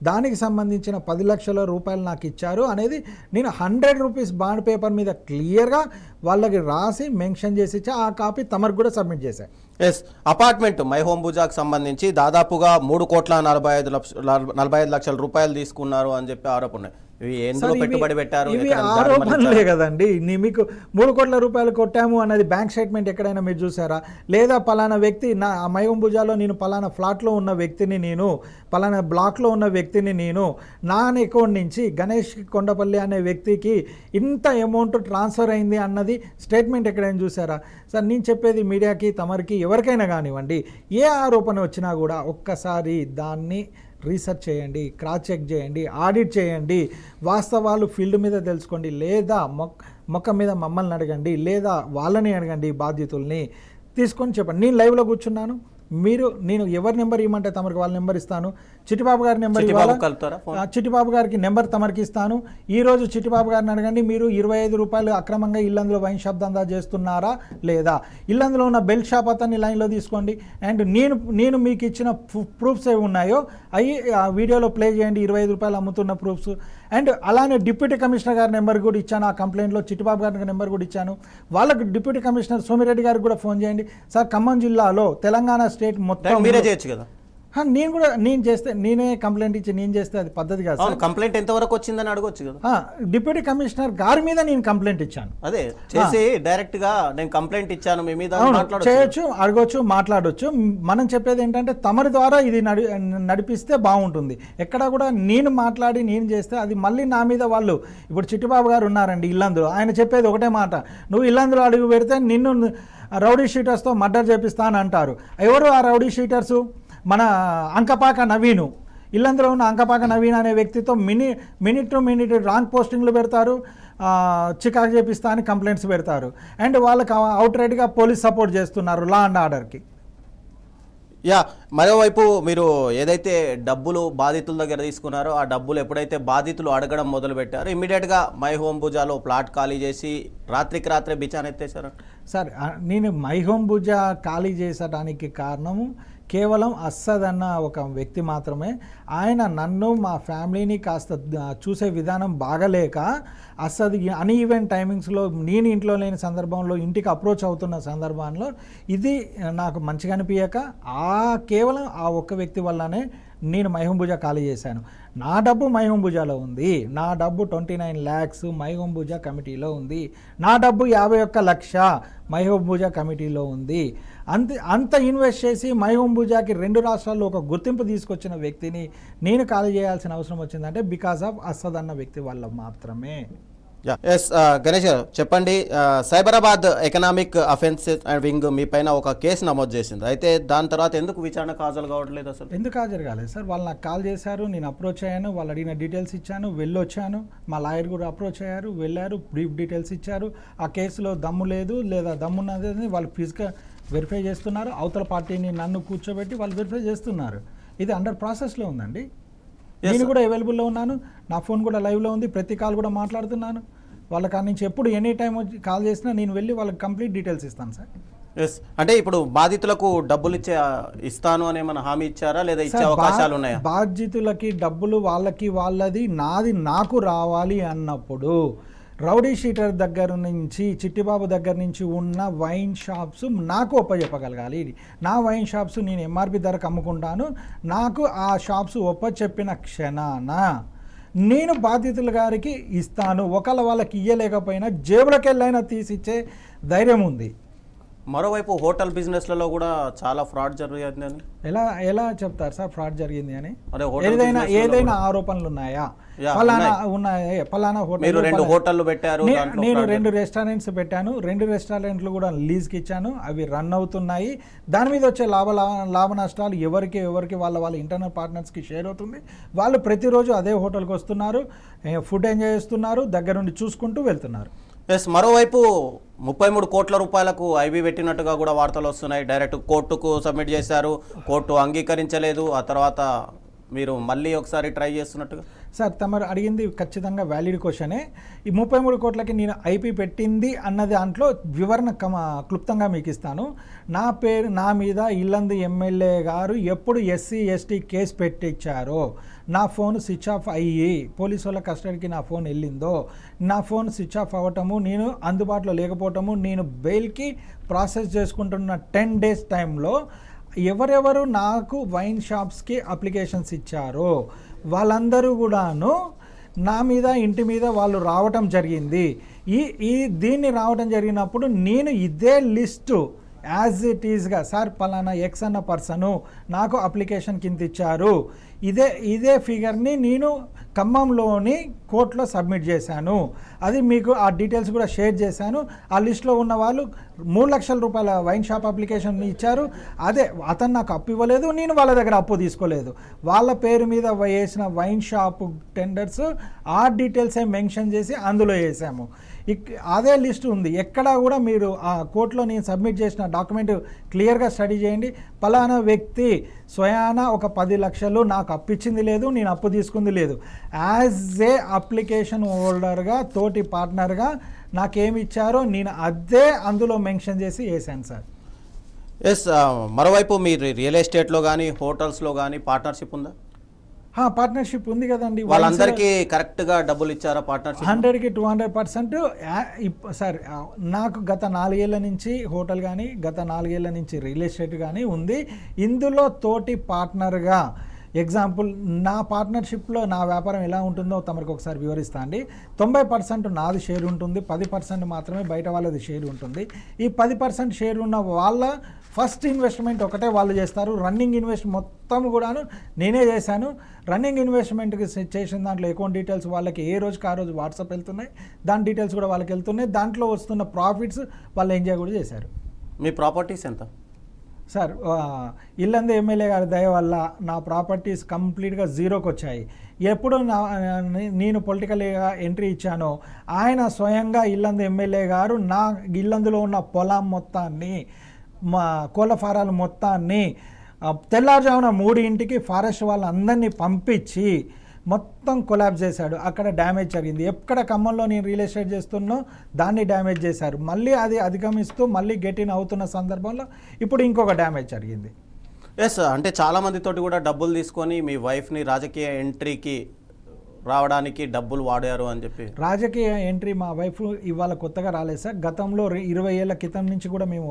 Speaker 2: దానికి సంబంధించిన 10 లక్షల రూపాయలు నాకు ఇచ్చారు అనేది నేను 100 రూపీస్ బాండ్ పేపర్ మీద క్లియర్గా వాళ్ళకి రాసి మెన్షన్ చేసి ఇచ్చా. ఆ కాపీ తమకు కూడా సబ్మిట్ చేశాను.
Speaker 1: ఎస్, అపార్ట్మెంట్ మైహోంబుజాకు సంబంధించి దాదాపుగా 3,45,00,000 రూపాయలు తీసుకున్నారు అని చెప్పి ఆరోపణ ఉన్నాయి. ఇవి ఎందులో పెట్టుబడి పెట్టారు,
Speaker 2: ఇవి
Speaker 1: ఎక్కడైనా దారి
Speaker 2: ఆరోపణలే
Speaker 1: మళ్లించారా?
Speaker 2: కదండి. మీకు 3 కోట్ల రూపాయలు కొట్టాము అన్నది బ్యాంక్ స్టేట్మెంట్ ఎక్కడైనా మీరు చూసారా? లేదా పలానా వ్యక్తి నా మైహం భుజాలో నేను పలానా ఫ్లాట్లో ఉన్న వ్యక్తిని, నేను పలానా బ్లాక్లో ఉన్న వ్యక్తిని, నేను నా అకౌంట్ నుంచి గణేష్ కొండపల్లి అనే వ్యక్తికి ఇంత అమౌంట్ ట్రాన్స్ఫర్ అయింది అన్నది స్టేట్మెంట్ ఎక్కడైనా చూసారా? సార్ నేను చెప్పేది మీడియాకి, తమరికి, ఎవరికైనా కానివ్వండి, ఏ ఆరోపణ వచ్చినా కూడా ఒక్కసారి దాన్ని రీసెర్చ్ చేయండి, క్రాస్ చెక్ చేయండి, ఆడిట్ చేయండి, వాస్తవాలు ఫీల్డ్ మీద తెలుసుకోండి. లేదా మొక్క మీద మమ్మల్ని అడగండి, లేదా వాళ్ళని అడగండి, బాధ్యతల్ని తీసుకొని చెప్పండి. నేను లైవ్లో కూర్చున్నాను, నేను ఎవరి నెంబర్ ఇవ్వమంటే తమరికి వాళ్ళ నెంబర్ ఇస్తాను. చిట్టిబాబు గారి నెంబర్ ఇవ్వాలా, చిట్టిబాబు గారికి నెంబర్ తమరికి ఇస్తాను. ఈరోజు చిట్టిబాబు గారిని అడగండి, మీరు 25 రూపాయలు అక్రమంగా ఇల్లందులో వైన్ షాప్ దందా చేస్తున్నారా లేదా? ఇల్లందులో ఉన్న బెల్ట్ షాప్ అతన్ని లైన్లో తీసుకోండి. అండ్ నేను మీకు ఇచ్చిన ప్రూఫ్స్ ఏవి ఉన్నాయో అవి ఆ వీడియోలో ప్లే చేయండి, 25 రూపాయలు అమ్ముతున్న ప్రూఫ్స్. అండ్ అలానే డిప్యూటీ కమిషనర్ గారి నెంబర్ కూడా ఇచ్చాను, ఆ కంప్లైంట్లో చిట్టిబాబు గారి నెంబర్ కూడా ఇచ్చాను. వాళ్ళకు డిప్యూటీ కమిషనర్ సోమిరెడ్డి గారికి కూడా ఫోన్ చేయండి. సార్ ఖమ్మం జిల్లాలో తెలంగాణ స్టేట్ మొత్తం
Speaker 1: మీరే చేయొచ్చు కదా.
Speaker 2: నేనే కంప్లైంట్ ఇచ్చి నేను చేస్తే అది పద్ధతి కాదు సార్.
Speaker 1: కంప్లైంట్ ఎంతవరకు వచ్చిందని అడగొచ్చు కదా.
Speaker 2: డిప్యూటీ కమిషనర్ గారి మీద నేను కంప్లైంట్ ఇచ్చాను.
Speaker 1: అదే చేసి డైరెక్ట్ గా నేను కంప్లైంట్ ఇచ్చాను మీ మీద
Speaker 2: చేయొచ్చు, అడగొచ్చు, మాట్లాడొచ్చు. మనం చెప్పేది ఏంటంటే తమరి ద్వారా ఇది నడిపిస్తే బాగుంటుంది. ఎక్కడ కూడా నేను మాట్లాడి నేను చేస్తే అది మళ్ళీ నా మీద వాళ్ళు, ఇప్పుడు చిట్టిబాబు గారు ఉన్నారండి ఇల్లందులో, ఆయన చెప్పేది ఒకటే మాట, నువ్వు ఇల్లందులో అడుగు పెడితే నిన్ను రౌడీ షీటర్స్తో మర్డర్ చేపిస్తా అని అంటారు. ఎవరు ఆ రౌడీ షీటర్సు? మన అంకపాక నవీను. ఇల్లందులో ఉన్న అంకపాక నవీన్ అనే వ్యక్తితో మినిట్ టు మినిట్ రాంగ్ పోస్టింగ్లు పెడతారు, చికాకు చేపిస్తా అని కంప్లైంట్స్ పెడతారు. అండ్ వాళ్ళకి అవుట్ రైట్గా పోలీస్ సపోర్ట్ చేస్తున్నారు లా అండ్ ఆర్డర్కి.
Speaker 1: యా, మరోవైపు మీరు ఏదైతే డబ్బులు బాధితుల దగ్గర తీసుకున్నారో ఆ డబ్బులు ఎప్పుడైతే బాధితులు అడగడం మొదలుపెట్టారో ఇమ్మీడియట్గా మైహోమ్ భుజాలో ప్లాట్ ఖాళీ చేసి రాత్రికి రాత్రే బిచాన్ ఎత్తేసారు.
Speaker 2: సార్ నేను మైహోమ్ భుజా ఖాళీ చేసడానికి కారణము కేవలం అస్సద్ అన్న ఒక వ్యక్తి మాత్రమే. ఆయన నన్ను మా ఫ్యామిలీని కాస్త చూసే విధానం బాగలేక అస్సద్ అన్ఈవెన్ టైమింగ్స్లో నేను ఇంట్లో లేని సందర్భంలో ఇంటికి అప్రోచ్ అవుతున్న సందర్భంలో ఇది నాకు మంచిగా అనిపించక కేవలం ఆ ఒక్క వ్యక్తి వల్లనే నేను మైహోమ్ భుజా ఖాళీ చేశాను. నా డబ్బు మైహోమ్ భుజాలో ఉంది, నా డబ్బు 29 lakhs మైహోమ్ భుజా కమిటీలో ఉంది, నా డబ్బు 51 లక్ష మైహోమ్ భుజా కమిటీలో ఉంది. అంత ఇన్వెస్ట్ చేసి మైహోమ్ భుజాకి 2 రాష్ట్రాల్లో ఒక గుర్తింపు తీసుకొచ్చిన వ్యక్తిని నేను ఖాళీ చేయాల్సిన అవసరం వచ్చిందంటే బికాస్ ఆఫ్ అస్సద్ అన్న వ్యక్తి వల్ల మాత్రమే.
Speaker 1: ఎస్ గణేష్ గారు చెప్పండి, Cyberabad economic offences and wing మీ పైన ఒక కేసు నమోదు చేసింది. అయితే దాని తర్వాత ఎందుకు విచారణకు హాజరు కావట్లేదు? అసలు ఎందుకు
Speaker 2: హాజరు కాలేదు సార్? వాళ్ళు నాకు కాల్ చేశారు, నేను అప్రోచ్ అయ్యాను, వాళ్ళు అడిగిన డీటెయిల్స్ ఇచ్చాను, వెళ్ళొచ్చాను. మా లాయర్ కూడా అప్రోచ్ అయ్యారు, వెళ్ళారు, బ్రీఫ్ డీటెయిల్స్ ఇచ్చారు. ఆ కేసులో దమ్ము లేదు లేదా దమ్మున్నది వాళ్ళు ఫిజికల్ వెరిఫై చేస్తున్నారు. అవతల పార్టీని నన్ను కూర్చోబెట్టి వాళ్ళు వెరిఫై చేస్తున్నారు. ఇది అండర్ ప్రాసెస్లో ఉందండి. నేను కూడా అవైలబుల్లో ఉన్నాను, నా ఫోన్ కూడా లైవ్లో ఉంది, ప్రతి కాల్ కూడా మాట్లాడుతున్నాను. వాళ్ళకి నుంచి ఎప్పుడు ఎనీ టైం కాల్ చేసినా నేను వెళ్ళి వాళ్ళకి కంప్లీట్ డీటెయిల్స్ ఇస్తాను సార్.
Speaker 1: ఎస్, అంటే ఇప్పుడు బాధితులకు డబ్బులు ఇస్తాను అని ఏమైనా హామీ ఇచ్చారా లేదా ఇచ్చే అవకాశాలు ఉన్నాయా?
Speaker 2: బాధితులకి డబ్బులు వాళ్ళది, నాది నాకు రావాలి అన్నప్పుడు రౌడీ షీటర్ దగ్గర నుంచి, చిట్టిబాబు దగ్గర నుంచి ఉన్న వైన్ షాప్స్ నాకు ఒప్పచెప్పగలగాలి. నా వైన్ షాప్స్ నేను ఎంఆర్పి ధరకు అమ్ముకుంటాను, నాకు ఆ షాప్స్ ఒప్పచెప్పిన క్షణాన నేను బాధితుల గారికి ఇస్తాను. ఒకవేళ వాళ్ళకి ఇయ్యలేకపోయినా జేబులకి వెళ్ళైనా తీసిచ్చే ధైర్యం ఉంది.
Speaker 1: మరోవైపు హోటల్ బిజినెస్లలో కూడా చాలా ఫ్రాడ్ జరిగిందని
Speaker 2: ఎలా చెప్తారు సార్ ఫ్రాడ్ జరిగింది అని?
Speaker 1: ఏదైనా
Speaker 2: ఆరోపణలు ఉన్నాయా?
Speaker 1: పలానా హోటల్ పెట్టారు,
Speaker 2: నేను 2 రెస్టారెంట్స్ పెట్టాను, 2 రెస్టారెంట్లు కూడా లీజ్కి ఇచ్చాను, అవి రన్ అవుతున్నాయి. దాని మీద వచ్చే లాభ నష్టాలు ఎవరికి వాళ్ళ ఇంటర్నల్ పార్ట్నర్స్కి షేర్ అవుతుంది. వాళ్ళు ప్రతిరోజు అదే హోటల్కి వస్తున్నారు, ఫుడ్ ఎంజాయ్ చేస్తున్నారు, దగ్గర నుండి చూసుకుంటూ వెళ్తున్నారు.
Speaker 1: ఎస్, మరోవైపు 33 కోట్ల రూపాయలకు ఐబీ పెట్టినట్టుగా కూడా వార్తలు వస్తున్నాయి. డైరెక్ట్ కోర్టుకు సబ్మిట్ చేశారు, కోర్టు అంగీకరించలేదు. ఆ తర్వాత మీరు మళ్ళీ ఒకసారి ట్రై చేస్తున్నట్టుగా.
Speaker 2: సార్ తమరు అడిగింది ఖచ్చితంగా వ్యాలిడ్ క్వశ్చనే. ఈ 33 కోట్లకి నేను ఐపీ పెట్టింది అన్న దాంట్లో వివరణ క్లుప్తంగా మీకు ఇస్తాను. నా మీద ఇల్లందు ఎమ్మెల్యే గారు ఎప్పుడు SC ST కేసు పెట్టించారో, నా ఫోన్ స్విచ్ ఆఫ్ అయ్యి పోలీసు వాళ్ళ కస్టడీకి నా ఫోన్ వెళ్ళిందో, నా ఫోన్ స్విచ్ ఆఫ్ అవ్వటము, నేను అందుబాటులో లేకపోవటము, నేను బెయిల్కి ప్రాసెస్ చేసుకుంటున్న 10 days టైంలో ఎవరెవరు నాకు వైన్ షాప్స్కి అప్లికేషన్స్ ఇచ్చారో వాళ్ళందరూ కూడాను నా మీద ఇంటి మీద వాళ్ళు రావటం జరిగింది. ఈ దీన్ని రావటం జరిగినప్పుడు నేను ఇదే లిస్టు యాజ్ ఇట్ ఈస్గా సార్ పలానా ఎక్స్ అన్న పర్సను నాకు అప్లికేషన్ కింద ఇచ్చారు, ఇదే ఫిగర్ని నేను ఖమ్మంలోని కోర్టులో సబ్మిట్ చేశాను, అది మీకు ఆ డీటెయిల్స్ కూడా షేర్ చేశాను. ఆ లిస్ట్లో ఉన్న వాళ్ళు 3 లక్షల రూపాయల వైన్ షాప్ అప్లికేషన్ ఇచ్చారు, అదే అతను నాకు అప్పు ఇవ్వలేదు, నేను వాళ్ళ దగ్గర అప్పు తీసుకోలేదు, వాళ్ళ పేరు మీద వేసిన వైన్ షాప్ టెండర్స్ ఆ డీటెయిల్సే మెన్షన్ చేసి అందులో వేసాము. అదే లిస్ట్ ఉంది. ఎక్కడా కూడా మీరు ఆ కోర్టులో నేను సబ్మిట్ చేసిన డాక్యుమెంట్ క్లియర్గా స్టడీ చేయండి. పలానా వ్యక్తి స్వయాన ఒక 10 లక్షలు నాకు అప్పిచ్చింది లేదు, నేను అప్పు తీసుకుంది లేదు. యాజ్ ఏ అప్లికేషన్ హోల్డర్గా తోటి పార్ట్నర్గా నాకేమి ఇచ్చారో నేను అదే అందులో మెన్షన్ చేసి వేసాను సార్.
Speaker 1: ఎస్, మరోవైపు మీరు రియల్ ఎస్టేట్లో కానీ హోటల్స్లో కానీ పార్ట్నర్షిప్ ఉందా?
Speaker 2: పార్ట్నర్షిప్ ఉంది కదండి.
Speaker 1: వాళ్ళందరికీ కరెక్ట్గా డబ్బులు ఇచ్చారా పార్ట్నర్షిప్?
Speaker 2: 100కి 200%. సార్ నాకు గత 4 ఏళ్ల నుంచి హోటల్ కానీ గత 4 ఏళ్ల నుంచి రియల్ ఎస్టేట్ కానీ ఉంది. ఇందులో తోటి పార్ట్నర్గా ఎగ్జాంపుల్ నా పార్ట్నర్షిప్లో నా వ్యాపారం ఎలా ఉంటుందో తమరికి ఒకసారి వివరిస్తా అండి. 90% నాది షేర్ ఉంటుంది, 10% మాత్రమే బయట వాళ్ళది షేర్ ఉంటుంది. ఈ 10% షేర్ ఉన్న వాళ్ళ ఫస్ట్ ఇన్వెస్ట్మెంట్ ఒకటే వాళ్ళు చేస్తారు. రన్నింగ్ ఇన్వెస్ట్ మొత్తం కూడాను నేనే చేశాను. రన్నింగ్ ఇన్వెస్ట్మెంట్కి చేసిన దాంట్లో అకౌంట్ డీటెయిల్స్ వాళ్ళకి ఏ రోజుకి ఆ రోజు వాట్సాప్ వెళ్తున్నాయి, దాని డీటెయిల్స్ కూడా వాళ్ళకి వెళ్తున్నాయి. దాంట్లో వస్తున్న ప్రాఫిట్స్ వాళ్ళు ఎంజాయ్ కూడా చేశారు.
Speaker 1: మీ ప్రాపర్టీస్ ఎంత
Speaker 2: సార్? ఇల్లందు ఎమ్మెల్యే గారి దయ వల్ల నా ప్రాపర్టీస్ కంప్లీట్గా జీరోకి వచ్చాయి. ఎప్పుడు నేను పొలిటికల్గా ఎంట్రీ ఇచ్చానో ఆయన స్వయంగా ఇల్లందు ఎమ్మెల్యే గారు నా ఇల్లందులో ఉన్న పొలం మొత్తాన్ని, మా కోళ్ళ ఫారాలు మొత్తాన్ని తెల్లారుజామున 3 ఫారెస్ట్ వాళ్ళందరినీ పంపించి మొత్తం కొలాబ్స్ చేశాడు. అక్కడ డ్యామేజ్ జరిగింది. ఎక్కడ ఖమ్మంలో నేను రియల్ ఎస్టేట్ చేస్తున్నో దాన్ని డ్యామేజ్ చేశారు. మళ్ళీ అది అధిగమిస్తూ మళ్ళీ గెటిన్ అవుతున్న సందర్భంలో ఇప్పుడు ఇంకొక డ్యామేజ్ జరిగింది.
Speaker 1: ఎస్, అంటే చాలామందితోటి కూడా డబ్బులు తీసుకొని మీ వైఫ్ని రాజకీయ ఎంట్రీకి రావడానికి డబ్బులు వాడారు అని చెప్పి.
Speaker 2: రాజకీయ ఎంట్రీ మా వైఫ్ ఇవాళ కొత్తగా రాలేదు సార్. గతంలో 20 ఏళ్ల క్రితం నుంచి కూడా మేము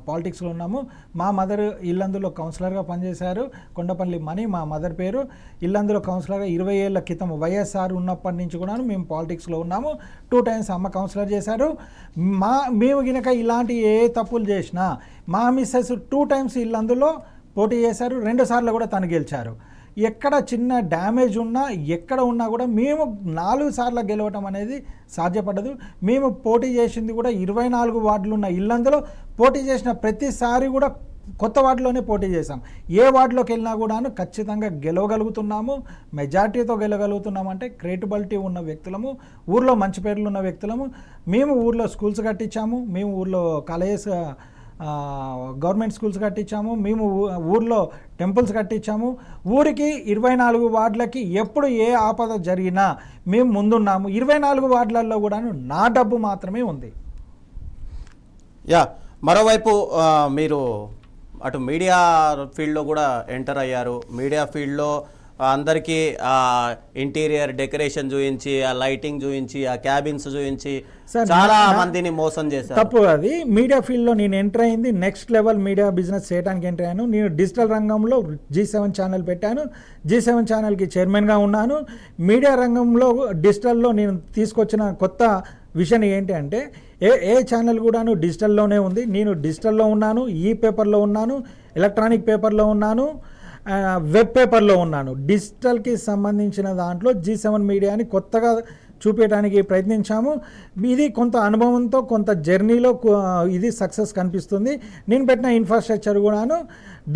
Speaker 2: పాలిటిక్స్లో ఉన్నాము. మా మదర్ ఇల్లందులో కౌన్సిలర్గా పనిచేశారు. కొండపల్లి మణి మా మదర్ పేరు. ఇల్లందులో కౌన్సిలర్గా 20 ఏళ్ల క్రితం వైఎస్ఆర్ ఉన్నప్పటి నుంచి కూడా మేము పాలిటిక్స్లో ఉన్నాము. 2 టైమ్స్ అమ్మ కౌన్సిలర్ చేశారు. మేము గినక ఇలాంటి ఏ తప్పులు చేసినా మా మిస్సెస్ 2 టైమ్స్ ఇల్లందులో పోటీ చేశారు. 2 సార్లు కూడా తను గెలిచారు. ఎక్కడ చిన్న డ్యామేజ్ ఉన్నా ఎక్కడ ఉన్నా కూడా మేము 4 సార్లు గెలవటం అనేది సాధ్యపడదు. మేము పోటీ చేసింది కూడా 24 వార్డులు ఉన్న ఇల్లందులో పోటీ చేసిన ప్రతిసారి కూడా కొత్త వార్డులోనే పోటీ చేశాం. ఏ వార్డులోకి వెళ్ళినా కూడాను ఖచ్చితంగా గెలవగలుగుతున్నాము, మెజార్టీతో గెలవగలుగుతున్నాము. అంటే క్రెడిబిలిటీ ఉన్న వ్యక్తులము, ఊర్లో మంచి పేర్లు ఉన్న వ్యక్తులము. మేము ఊర్లో స్కూల్స్ కట్టించాము, మేము ఊర్లో కాలేజెస్ గవర్నమెంట్ స్కూల్స్ కట్టించాము, మేము ఊర్లో టెంపుల్స్ కట్టించాము. ఊరికి 24 వార్డులకి ఎప్పుడు ఏ ఆపద జరిగినా మేము ముందున్నాము. 24 వార్డులలో కూడా నా డబ్బు మాత్రమే ఉంది.
Speaker 1: యా, మరోవైపు మీరు అటు మీడియా ఫీల్డ్లో కూడా ఎంటర్ అయ్యారు. మీడియా ఫీల్డ్లో అందరికీ ఇంటీరియర్ డెకరేషన్ చూపించి, ఆ లైటింగ్ చూపించి, ఆ క్యాబిన్స్ చూపించి చాలా మందిని మోసం చేశారు.
Speaker 2: తప్పు అది. మీడియా ఫీల్డ్లో నేను ఎంటర్ అయింది నెక్స్ట్ లెవెల్ మీడియా బిజినెస్ చేయడానికి ఎంటర్ అయ్యాను. నేను డిజిటల్ రంగంలో G7 ఛానల్ పెట్టాను. G7 ఛానల్కి చైర్మన్గా ఉన్నాను. మీడియా రంగంలో డిజిటల్లో నేను తీసుకొచ్చిన కొత్త విషయం ఏంటి అంటే ఏ ఛానల్ కూడాను డిజిటల్లోనే ఉంది. నేను డిజిటల్లో ఉన్నాను, ఈ పేపర్లో ఉన్నాను, ఎలక్ట్రానిక్ పేపర్లో ఉన్నాను, వెబ్ పేపర్లో ఉన్నాను. డిజిటల్కి సంబంధించిన దాంట్లో G7 మీడియాని కొత్తగా చూపించడానికి ప్రయత్నించాము. ఇది కొంత అనుభవంతో కొంత జర్నీలో ఇది సక్సెస్ కనిపిస్తుంది. నేను పెట్టిన ఇన్ఫ్రాస్ట్రక్చర్ కూడాను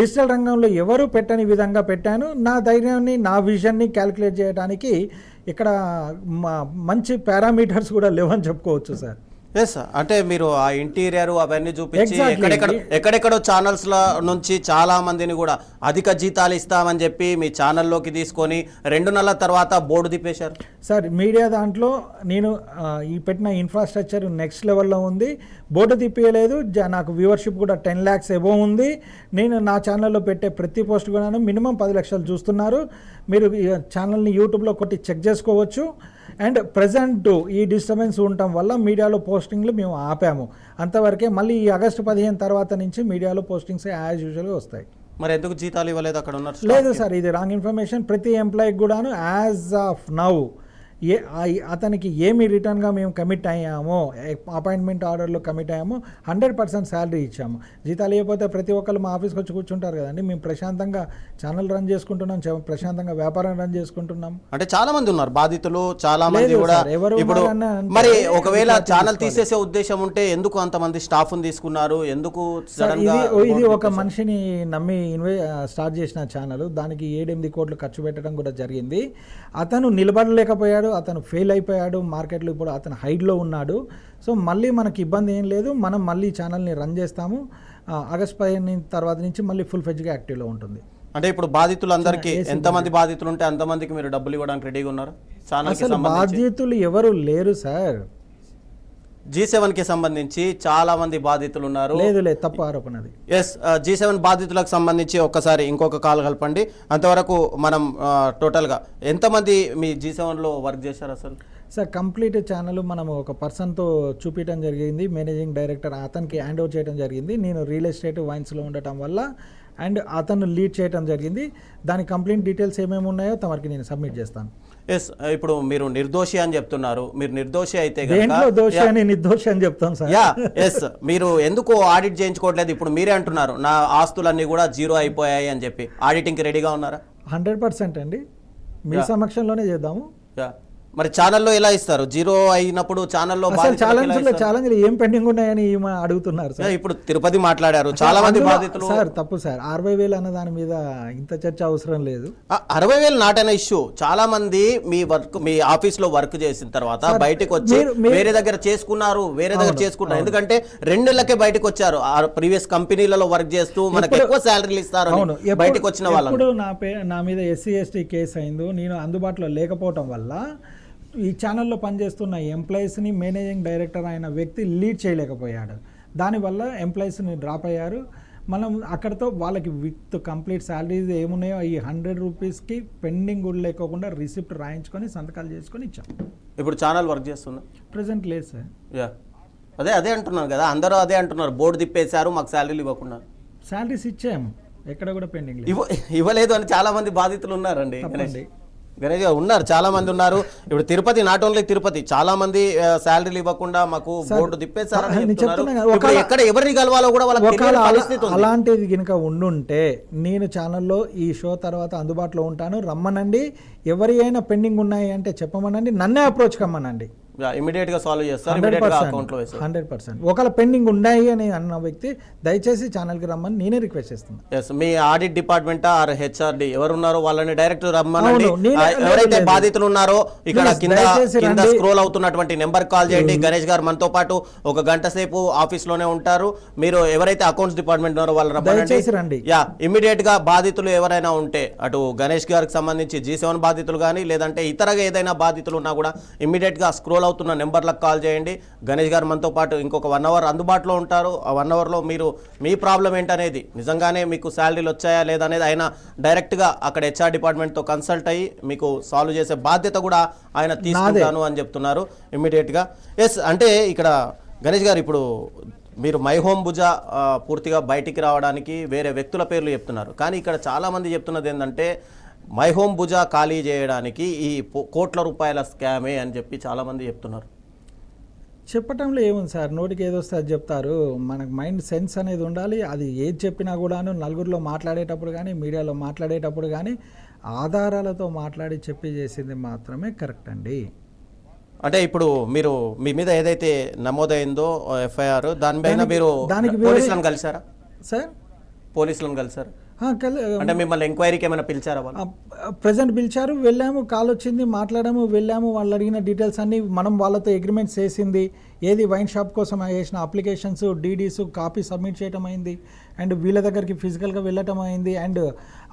Speaker 2: డిజిటల్ రంగంలో ఎవరు పెట్టని విధంగా పెట్టాను. నా ధైర్యాన్ని, నా విజన్ని క్యాలిక్యులేట్ చేయడానికి ఇక్కడ మంచి పారామీటర్స్ కూడా లేవని చెప్పుకోవచ్చు సార్.
Speaker 1: ఎస్, అంటే మీరు ఆ ఇంటీరియర్ అవన్నీ చూపించి ఎక్కడెక్కడో ఛానల్స్ల నుంచి చాలా మందిని కూడా అధిక జీతాలు ఇస్తామని చెప్పి మీ ఛానల్లోకి తీసుకొని 2 నెలల తర్వాత బోర్డు తిప్పేశారు
Speaker 2: సార్. మీడియా దాంట్లో నేను ఈ పెట్టిన ఇన్ఫ్రాస్ట్రక్చర్ నెక్స్ట్ లెవెల్లో ఉంది. బోర్డు తిప్పేయలేదు. నాకు వ్యూవర్షిప్ కూడా 10 lakhs ఎబో ఉంది. నేను నా ఛానల్లో పెట్టే ప్రతి పోస్ట్ కూడా మినిమం 10 లక్షలు చూస్తున్నారు. మీరు ఛానల్ని యూట్యూబ్లో కొట్టి చెక్ చేసుకోవచ్చు. అండ్ ప్రజెంట్ ఈ డిస్టర్బెన్స్ ఉండటం వల్ల మీడియాలో పోస్టింగ్లు మేము ఆపాము. అంతవరకే. మళ్ళీ ఈ ఆగస్టు 15 తర్వాత నుంచి మీడియాలో పోస్టింగ్స్ యాజ్ యూజువల్గా వస్తాయి.
Speaker 1: మరి ఎందుకు జీతాలు ఇవ్వలేదు అక్కడ ఉన్నారు?
Speaker 2: లేదు సార్, ఇది రాంగ్ ఇన్ఫర్మేషన్. ప్రతి ఎంప్లాయీకి కూడాను యాజ్ ఆఫ్ నౌ అతనికి ఏమి రిటర్న్గా మేము కమిట్ అయ్యామో, అపాయింట్మెంట్ ఆర్డర్లో కమిట్ అయ్యామో 100% శాలరీ ఇచ్చాము. జీతాలు ఇవ్వకపోతే ప్రతి ఒక్కరు మా ఆఫీస్కి వచ్చి కూర్చుంటారు కదండి. మేము ప్రశాంతంగా ఛానల్ రన్ చేసుకుంటున్నాం, ప్రశాంతంగా వ్యాపారం రన్ చేసుకుంటున్నాం.
Speaker 1: అంటే చాలా మంది ఉన్నారు బాధితులు, చాలా మంది
Speaker 2: లేదు
Speaker 1: కూడా
Speaker 2: సార్, ఎవరు
Speaker 1: ఇప్పుడు
Speaker 2: ఉన్నారని అంటే
Speaker 1: మరి ఒకవేళ
Speaker 2: ఇట్లా
Speaker 1: ఛానల్
Speaker 2: తీసుకోవాలి.
Speaker 1: తీసేసే ఉద్దేశం ఉంటే ఎందుకు అంతమంది స్టాఫ్ తీసుకున్నారు, ఎందుకు
Speaker 2: సార్,
Speaker 1: సడన్ గా
Speaker 2: ఇది ఒక మనిషిని నమ్మి స్టార్ట్ చేసిన ఛానల్. దానికి 7-8 కోట్లు ఖర్చు పెట్టడం కూడా జరిగింది. అతను నిలబడలేకపోయాడు, అతను ఫెయిల్ అయిపోయాడు మార్కెట్లో. ఇప్పుడు అతను హైడ్లో ఉన్నాడు. సో మళ్ళీ మనకి ఇబ్బంది ఏం లేదు, మనం మళ్ళీ ఛానల్ని రన్ చేస్తాము. ఆగస్ట్ 15 తర్వాత నుంచి మళ్ళీ ఫుల్ ఫెజ్గా యాక్టివ్లో ఉంటుంది.
Speaker 1: అంటే ఇప్పుడు బాధితులందరికీ ఎంతమంది బాధితులు ఉంటే అంతమందికి మీరు డబ్బులు ఇవ్వడానికి రెడీగా ఉన్నారు? ఛానల్ కి
Speaker 2: అసలు
Speaker 1: సంబంధించి
Speaker 2: బాధ్యతలు ఎవరు లేరు సార్.
Speaker 1: G7 కి సంబంధించి చాలా మంది బాధితులు ఉన్నారు.
Speaker 2: లేదు తప్పు ఆరోపణ అది.
Speaker 1: ఎస్, G7 బాధితులకు సంబంధించి ఒక్కసారి ఇంకొక కాల్ కలపండి. అంతవరకు మనం టోటల్గా ఎంతమంది మీ G7లో వర్క్ చేశారు అసలు?
Speaker 2: సార్, కంప్లీట్ ఛానల్ మనం ఒక పర్సన్తో చూపించడం జరిగింది. మేనేజింగ్ డైరెక్టర్ అతనికి హ్యాండ్ ఓవర్ చేయడం జరిగింది. నేను రియల్ ఎస్టేట్ వైన్స్లో ఉండటం వల్ల అండ్ అతను లీడ్ చేయడం జరిగింది. దాని కంప్లీట్ డీటెయిల్స్ ఏమేమి ఉన్నాయో తమరికి నేను సబ్మిట్ చేస్తాను.
Speaker 1: ఎస్, ఇప్పుడు మీరు నిర్దోషి అని చెప్తున్నారు. మీరు నిర్దోషి అయితే
Speaker 2: దేంట్లో దోషి అని నిర్దోషి అని చెప్తాను సార్.
Speaker 1: ఎస్, మీరు ఎందుకు ఆడిట్ చేయించుకోవట్లేదు? ఇప్పుడు మీరే అంటున్నారు నా ఆస్తులన్నీ కూడా జీరో అయిపోయాయి అని చెప్పి. ఆడిటింగ్కి రెడీగా ఉన్నారా?
Speaker 2: 100% అండి. మీ సమక్షంలోనే చేద్దాము.
Speaker 1: మరి ఛానల్లో ఎలా ఇస్తారు? జీరో అయినప్పుడు ఛానల్లో
Speaker 2: ఛాలెంజ్ ఏం పెండింగ్ ఉన్నాయని అడుగుతున్నారు సార్.
Speaker 1: ఇప్పుడు తిరుపతి మాట్లాడారు, చాలా మంది బాధితులు.
Speaker 2: సార్ తప్పు సార్, 60,000 అన్న దాని మీద ఇంత చర్చ అవసరం లేదు.
Speaker 1: 60,000 నాటైన ఇష్యూ. చాలా మంది మీ ఆఫీస్ లో వర్క్ చేసిన తర్వాత బయటకు వచ్చి వేరే దగ్గర చేసుకున్నారు, వేరే దగ్గర చేసుకుంటారు. ఎందుకంటే 2 నెలలకే బయటకు వచ్చారు. ప్రీవియస్ కంపెనీలలో వర్క్ చేస్తూ మనకు ఎక్కువ శాలరీలు ఇస్తారు బయటకు వచ్చిన వాళ్ళు.
Speaker 2: ఇప్పుడు నా మీద SC/ST కేసు అయిందో, నేను అందుబాటులో లేకపోవటం వల్ల ఈ ఛానల్లో పనిచేస్తున్న ఎంప్లాయీస్ని మేనేజింగ్ డైరెక్టర్ అయిన వ్యక్తి లీడ్ చేయలేకపోయాడు. దానివల్ల ఎంప్లాయీస్ని డ్రాప్ అయ్యారు. మనం అక్కడతో వాళ్ళకి విత్ కంప్లీట్ శాలరీస్ ఏమున్నాయో ఈ 100 రూపీస్కి పెండింగ్ కూడా లేకోకుండా రిసిప్ట్ రాయించుకొని సంతకాలు చేసుకొని ఇచ్చాం.
Speaker 1: ఇప్పుడు ఛానల్ వర్క్ చేస్తుంది
Speaker 2: ప్రెసెంట్ లేదు సార్.
Speaker 1: అదే అంటున్నారు కదా, అందరూ అదే అంటున్నారు. బోర్డు తిప్పేశారు, మాకు శాలరీలు ఇవ్వకుండా.
Speaker 2: శాలరీస్ ఇచ్చాము, ఎక్కడ కూడా పెండింగ్
Speaker 1: ఇవ్వలేదు అని చాలా మంది బాధితులు ఉన్నారండి. గణేష్ గారు ఉన్నారు, చాలా మంది ఉన్నారు. ఇప్పుడు తిరుపతి, నాట్ ఓన్లీ తిరుపతి, చాలా మంది శాలరీలు ఇవ్వకుండా మాకు బోర్డు తిప్పేశారని చెప్తున్నారు. ఎక్కడ ఎవరిని కలవాలో కూడా వాళ్ళకి పరిస్థితి ఉంది.
Speaker 2: అలాంటిది కనుక ఉండుంటే నేను ఛానల్లో ఈ షో తర్వాత అందుబాటులో ఉంటాను. రమ్మనండి, ఎవరి అయినా పెండింగ్ ఉన్నాయి అంటే చెప్పమనండి, నన్నే అప్రోచ్ కమ్మనండి.
Speaker 1: ఇమీడియట్ గా సాల్వ్ చేస్తారు, ఇమీడియట్ గా అకౌంట్ లో వేస్తారు.
Speaker 2: 100%. ఒకవేళ పెండింగ్ ఉన్నాయి అని అన్న వ్యక్తి దయచేసి ఛానల్ కి రమ్మని నేనే రిక్వెస్ట్ చేస్తున్నాను.
Speaker 1: ఎస్, మీ ఆడిట్ డిపార్ట్మెంట్ ఆర్ HRD ఎవరు ఉన్నారో వాళ్ళని డైరెక్ట్ రమ్మనండి. ఎవరైతే బాధితులు ఉన్నారో ఇక్కడ కింద స్క్రోల్ అవుతున్నటువంటి నెంబర్ కాల్ చేయండి. గణేష్ గారు మనతో పాటు 1 గంట సేపు ఆఫీస్ లోనే ఉంటారు. మీరు ఎవరైతే అకౌంట్స్ డిపార్ట్మెంట్ ఉన్నారో వాళ్ళు రమ్మనండి. ఇమీడియట్ గా బాధితులు ఎవరైనా ఉంటే, అటు గణేష్ గారికి సంబంధించి G7 బాధితులు కానీ లేదంటే ఇతరగా ఏదైనా బాధితులు ఉన్నా కూడా ఇమీడియట్ గా స్క్రోల్ అవుతున్న నెంబర్లకు కాల్ చేయండి. గణేష్ గారు మనతో పాటు ఇంకొక 1 అవర్ అందుబాటులో ఉంటారు. ఆ 1 అవర్లో మీరు మీ ప్రాబ్లం ఏంటనేది, నిజంగానే మీకు శాలరీలు వచ్చాయా లేదా అనేది ఆయన డైరెక్ట్గా అక్కడ HR డిపార్ట్మెంట్తో కన్సల్ట్ అయ్యి మీకు సాల్వ్ చేసే బాధ్యత కూడా ఆయన తీసుకుంటాను అని చెప్తున్నారు ఇమ్మీడియట్గా. ఎస్, అంటే ఇక్కడ గణేష్ గారు ఇప్పుడు మీరు మై హోమ్ భుజా పూర్తిగా బయటికి రావడానికి వేరే వ్యక్తుల పేర్లు చెప్తున్నారు. కానీ ఇక్కడ చాలామంది చెప్తున్నది ఏంటంటే మై హోమ్ భుజా ఖాళీ చేయడానికి ఈ కోట్ల రూపాయల స్కామే అని చెప్పి చాలామంది చెప్తున్నారు.
Speaker 2: చెప్పటంలో ఏముంది సార్, నోటికి ఏదో వస్తే అది చెప్తారు. మనకు మైండ్ సెన్స్ అనేది ఉండాలి. అది ఏది చెప్పినా కూడాను నలుగురిలో మాట్లాడేటప్పుడు కానీ మీడియాలో మాట్లాడేటప్పుడు కానీ ఆధారాలతో మాట్లాడి చెప్పి చేసింది మాత్రమే కరెక్ట్ అండి.
Speaker 1: అంటే ఇప్పుడు మీరు మీ మీద ఏదైతే నమోదైందో FIR దానిపైన మీరు పోలీసులను కలిసారా
Speaker 2: సార్?
Speaker 1: పోలీసులను కలిసారు అంటే మిమ్మల్ని ఎంక్వైరీకి ఏమైనా పిలిచారా?
Speaker 2: ప్రెజెంట్ పిలిచారు, వెళ్ళాము, కాల్ వచ్చింది, మాట్లాడాము, వెళ్ళాము. వాళ్ళు అడిగిన డీటెయిల్స్ అన్నీ మనం వాళ్ళతో అగ్రిమెంట్స్ చేసింది ఏది, వైన్ షాప్ కోసం చేసిన అప్లికేషన్స్, DDs కాపీ సబ్మిట్ చేయడం అయింది. అండ్ వీళ్ళ దగ్గరికి ఫిజికల్గా వెళ్ళటం అయింది. అండ్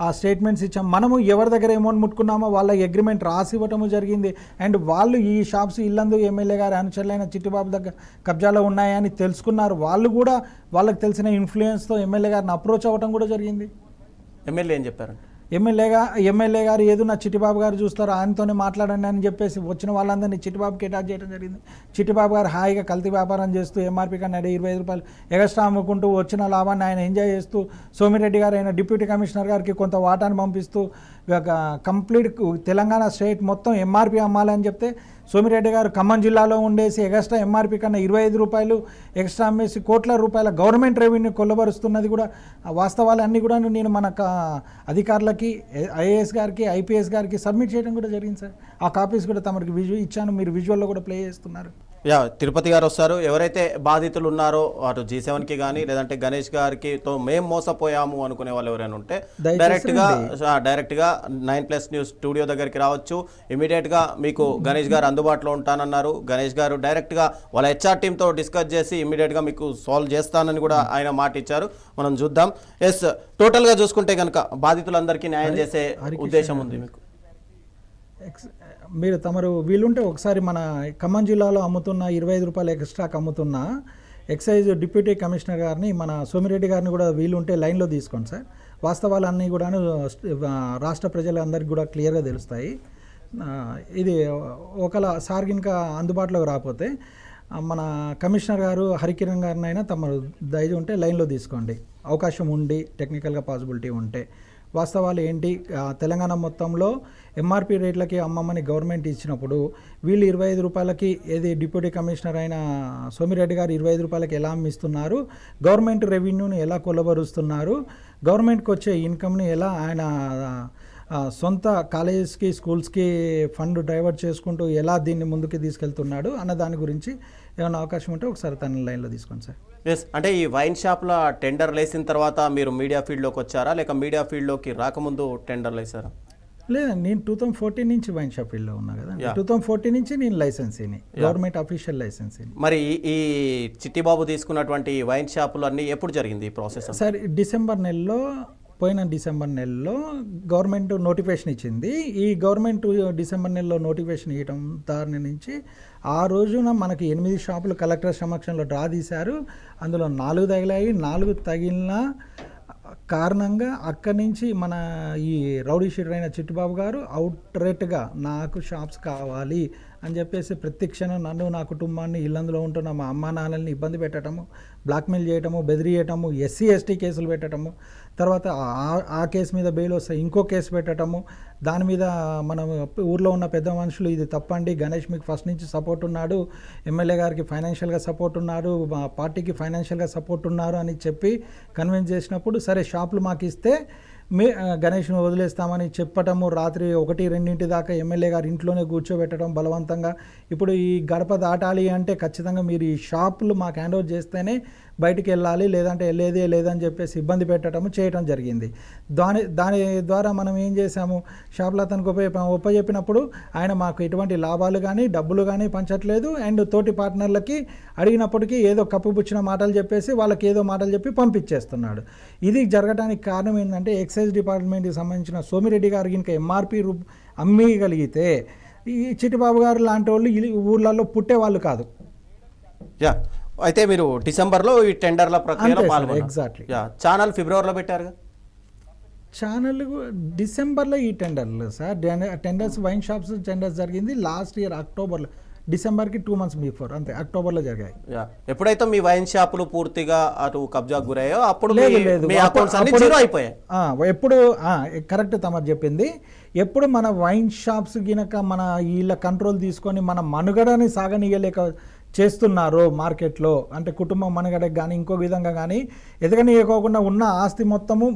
Speaker 2: ఆ స్టేట్మెంట్స్ ఇచ్చాం. మనము ఎవరి దగ్గర అమౌంట్ ముట్టుకున్నామో వాళ్ళ అగ్రిమెంట్ రాసి ఇవ్వటము జరిగింది. అండ్ వాళ్ళు ఈ షాప్స్ ఇల్లందు ఎమ్మెల్యే గారు అనుచరులైన చిట్టిబాబు దగ్గర కబ్జాలో ఉన్నాయని తెలుసుకున్నారు. వాళ్ళు కూడా వాళ్ళకి తెలిసిన ఇన్ఫ్లుయెన్స్తో ఎమ్మెల్యే గారిని అప్రోచ్ అవ్వటం కూడా జరిగింది.
Speaker 1: ఎమ్మెల్యే ఏం చెప్పారు?
Speaker 2: ఎమ్మెల్యే గారు ఏదో చిట్టిబాబు గారు చూస్తారు ఆయనతోనే మాట్లాడండి అని చెప్పేసి వచ్చిన వాళ్ళందరినీ చిట్టిబాబుకి అటాచ్ చేయడం జరిగింది. చిట్టిబాబు గారు హాయిగా కల్తీ వ్యాపారం చేస్తూ ఎంఆర్పీ కన్నా 25 రూపాయలు ఎక్స్ట్రా అమ్ముకుంటూ వచ్చిన లాభాన్ని ఆయన ఎంజాయ్ చేస్తూ సోమిరెడ్డి గారు ఆయన డిప్యూటీ కమిషనర్ గారికి కొంత వాటాను పంపిస్తూ కంప్లీట్ తెలంగాణ స్టేట్ మొత్తం ఎంఆర్పీ అమ్మాలని చెప్తే సోమిరెడ్డి గారు ఖమ్మం జిల్లాలో ఉండేసి ఎక్స్ట్రా ఎంఆర్పీ కన్నా 25 రూపాయలు ఎక్స్ట్రా అమ్మేసి కోట్ల రూపాయల గవర్నమెంట్ రెవెన్యూ కొల్లబరుస్తున్నది కూడా వాస్తవాలన్నీ కూడా నేను మన అధికారులకి ఐఏఎస్ గారికి ఐపీఎస్ గారికి సబ్మిట్ చేయడం కూడా జరిగింది సార్. ఆ కాపీస్ కూడా తమరికి ఇచ్చాను, మీరు విజువల్లో కూడా ప్లే చేస్తున్నారు.
Speaker 1: తిరుపతి గారు వస్తారు. ఎవరైతే బాధితులు ఉన్నారో అటు G7కి కానీ లేదంటే గణేష్ గారికి తో మేము మోసపోయాము అనుకునే వాళ్ళు ఎవరైనా ఉంటే డైరెక్ట్గా 9+ న్యూస్ స్టూడియో దగ్గరికి రావచ్చు. ఇమీడియట్గా మీకు గణేష్ గారు అందుబాటులో ఉంటానన్నారు. గణేష్ గారు డైరెక్ట్గా వాళ్ళ HR టీంతో డిస్కస్ చేసి ఇమీడియట్గా మీకు సాల్వ్ చేస్తానని కూడా ఆయన మాట ఇచ్చారు. మనం చూద్దాం. టోటల్గా చూసుకుంటే కనుక బాధితులందరికీ న్యాయం చేసే ఉద్దేశం ఉంది మీకు?
Speaker 2: మీరు తమరు వీలుంటే ఒకసారి మన ఖమ్మం జిల్లాలో అమ్ముతున్న 25 రూపాయలు ఎక్స్ట్రాకి అమ్ముతున్న ఎక్సైజ్ డిప్యూటీ కమిషనర్ గారిని మన సోమిరెడ్డి గారిని కూడా వీలుంటే లైన్లో తీసుకోండి సార్. వాస్తవాలన్నీ కూడా రాష్ట్ర ప్రజలందరికీ కూడా క్లియర్గా తెలుస్తాయి. ఇది ఒకవేళ సార్ ఇంకా అందుబాటులోకి రాకపోతే మన కమిషనర్ గారు హరికిరణ్ గారినైనా తమరు దయచేసి ఉంటే లైన్లో తీసుకోండి, అవకాశం ఉండి టెక్నికల్గా పాసిబిలిటీ ఉంటే. వాస్తవాలు ఏంటి, తెలంగాణ మొత్తంలో ఎంఆర్పీ రేట్లకి అమ్మమ్మని గవర్నమెంట్ ఇచ్చినప్పుడు వీళ్ళు 25 రూపాయలకి ఏది డిప్యూటీ కమిషనర్ అయిన సోమిరెడ్డి గారు 25 రూపాయలకి ఎలా అమ్మిస్తున్నారు, గవర్నమెంట్ రెవెన్యూని ఎలా కొలబరుస్తున్నారు, గవర్నమెంట్కి వచ్చే ఇన్కమ్ని ఎలా ఆయన సొంత కాలేజెస్కి స్కూల్స్కి ఫండ్ డైవర్ట్ చేసుకుంటూ ఎలా దీన్ని ముందుకు తీసుకెళ్తున్నాడు అన్న దాని గురించి ఏమైనా అవకాశం ఉంటే ఒకసారి తన లైన్లో తీసుకోండి సార్.
Speaker 1: అంటే ఈ వైన్ షాప్లో టెండర్ వేసిన తర్వాత మీరు మీడియా ఫీల్డ్లోకి వచ్చారా, లేక మీడియా ఫీల్డ్లోకి రాకముందు టెండర్లు వేసారా?
Speaker 2: లేదండి, నేను 2014 నుంచి వైన్ షాప్ ఫీల్డ్లో ఉన్నా కదా. 2014 నుంచి నేను లైసెన్సీని, గవర్నమెంట్ అఫీషియల్ లైసెన్సీని.
Speaker 1: మరి ఈ చిట్టిబాబు తీసుకున్నటువంటి వైన్ షాపులు అన్నీ ఎప్పుడు జరిగింది ఈ ప్రాసెస్?
Speaker 2: సార్ పోయిన డిసెంబర్ నెలలో గవర్నమెంట్ నోటిఫికేషన్ ఇచ్చింది. ఈ గవర్నమెంట్ డిసెంబర్ నెలలో నోటిఫికేషన్ ఇవ్వడం దాని నుంచి ఆ రోజున మనకి 8 షాపులు కలెక్టర్ సమక్షంలో డ్రా తీశారు. అందులో 4 తగిలాయి. 4 తగిలిన కారణంగా అక్కడి నుంచి మన ఈ రౌడీ షీటర్ అయిన చిట్టిబాబు గారు అవుట్రేట్గా నాకు షాప్స్ కావాలి అని చెప్పేసి ప్రతిక్షణం నన్ను, నా కుటుంబాన్ని, ఇల్లందులో ఉంటున్న మా అమ్మా నాన్నల్ని ఇబ్బంది పెట్టడము, బ్లాక్మెయిల్ చేయటము, బెదిరియటము, SC/ST కేసులు పెట్టడము, తర్వాత ఆ కేసు మీద బెయిల్ వస్తే ఇంకో కేసు పెట్టడము, దాని మీద మనం ఊర్లో ఉన్న పెద్ద మనుషులు ఇది తప్పండి, గణేష్ మీకు ఫస్ట్ నుంచి సపోర్ట్ ఉన్నాడు, ఎమ్మెల్యే గారికి ఫైనాన్షియల్గా సపోర్ట్ ఉన్నారు, మా పార్టీకి ఫైనాన్షియల్గా సపోర్ట్ ఉన్నారు అని చెప్పి కన్విన్స్ చేసినప్పుడు సరే షాపులు మాకు ఇస్తే గణేష్ను వదిలేస్తామని చెప్పటము, రాత్రి 1-2 దాకా ఎమ్మెల్యే గారు ఇంట్లోనే కూర్చోబెట్టడం బలవంతంగా. ఇప్పుడు ఈ గడప దాటాలి అంటే ఖచ్చితంగా మీరు ఈ షాపులు మాకు హ్యాండ్ ఓవర్ చేస్తేనే బయటికి వెళ్ళాలి, లేదంటే వెళ్ళేదే లేదని చెప్పేసి ఇబ్బంది పెట్టడం చేయడం జరిగింది. దాని ద్వారా మనం ఏం చేసాము, షాపులు అతనికి ఒప్పజెప్పినప్పుడు ఆయన మాకు ఎటువంటి లాభాలు కానీ డబ్బులు కానీ పంచట్లేదు. అండ్ తోటి పార్ట్నర్లకి అడిగినప్పటికీ ఏదో కప్పుపుచ్చిన మాటలు చెప్పేసి వాళ్ళకి ఏదో మాటలు చెప్పి పంపించేస్తున్నాడు. ఇది జరగడానికి కారణం ఏంటంటే ఎక్సైజ్ డిపార్ట్మెంట్కి సంబంధించిన సోమిరెడ్డి గారికి ఇంకా ఎంఆర్పీ అమ్మగలిగితే ఈ చిట్టిబాబు గారు లాంటి వాళ్ళు ఊర్లలో పుట్టేవాళ్ళు కాదు.
Speaker 1: అయితే మీరు డిసెంబర్లో ఈ టెండర్ల ప్రక్రియలో పాల్గొన్నారు.
Speaker 2: ఎగ్జాక్ట్లీ.
Speaker 1: ఛానల్ ఫిబ్రవరిలో పెట్టారు.
Speaker 2: ఛానల్ డిసెంబర్లో ఈ టెండర్లు sir, tenders wine shops tenders జరిగింది లాస్ట్ ఇయర్ అక్టోబర్లో, డిసెంబర్కి 2 months బిఫోర్, అంతే అక్టోబర్లో జరిగాయి.
Speaker 1: ఎప్పుడైతే మీ వైన్ షాపులు పూర్తిగా అటు కబ్జాకు గురయ్యో అప్పుడు మీ అకౌంట్స్ అన్ని జీరో అయిపోయాయి.
Speaker 2: ఎప్పుడు కరెక్ట్ తమరు చెప్పింది. ఎప్పుడు మన వైన్ షాప్స్ గినక మన వీళ్ళ కంట్రోల్ తీసుకొని మన మనుగడని సాగనీయలేక చేస్తున్నారు మార్కెట్లో, అంటే కుటుంబం మనుగడకు కానీ ఇంకో విధంగా కానీ ఎదగనీయకోకుండా ఉన్న ఆస్తి మొత్తము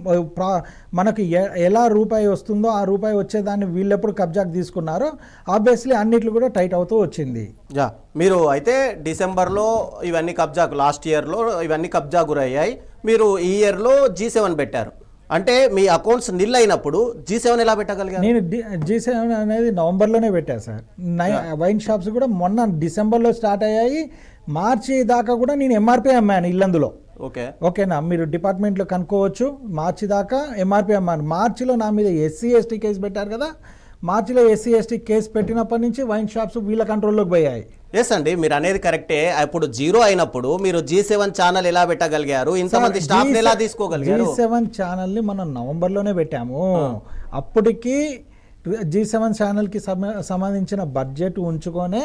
Speaker 2: మనకి ఎలా రూపాయి వస్తుందో ఆ రూపాయి వచ్చేదాన్ని వీళ్ళెప్పుడు కబ్జాకు తీసుకున్నారో ఆబ్వియస్లీ అన్నిట్లు కూడా టైట్ అవుతూ వచ్చింది.
Speaker 1: మీరు అయితే డిసెంబర్లో ఇవన్నీ కబ్జాకు, లాస్ట్ ఇయర్లో ఇవన్నీ కబ్జా గురయ్యాయి. మీరు ఈ ఇయర్లో G7 పెట్టారు. అంటే మీ అకౌంట్స్ నిల్ అయినప్పుడు G7 ఎలా పెట్టగలిగారు?
Speaker 2: నేను G7 అనేది నవంబర్లోనే పెట్టాను సార్. వైన్ షాప్స్ కూడా మొన్న డిసెంబర్లో స్టార్ట్ అయ్యాయి. మార్చి దాకా కూడా నేను ఎంఆర్పీ అమ్మాను ఇల్లందులో. ఓకేనా, మీరు డిపార్ట్మెంట్లో కనుక్కోవచ్చు. మార్చి దాకా ఎంఆర్పీ అమ్మాను. మార్చిలో నా మీద SC/ST కేసు పెట్టారు కదా, మార్చిలో SC/ST కేసు పెట్టినప్పటి నుంచి వైన్ షాప్స్ వీళ్ళ కంట్రోల్లోకి పోయాయి.
Speaker 1: ఎస్ అండి, మీరు అనేది కరెక్టే. అప్పుడు జీరో అయినప్పుడు మీరు G7 ఛానల్ ఎలా పెట్టగలిగారు? ఇంతమంది స్టాఫ్ ఎలా తీసుకోగలిగారు?
Speaker 2: G7 ఛానల్ని మనం నవంబర్లోనే పెట్టాము. అప్పటికి G7 ఛానల్కి సంబంధించిన బడ్జెట్ ఉంచుకొనే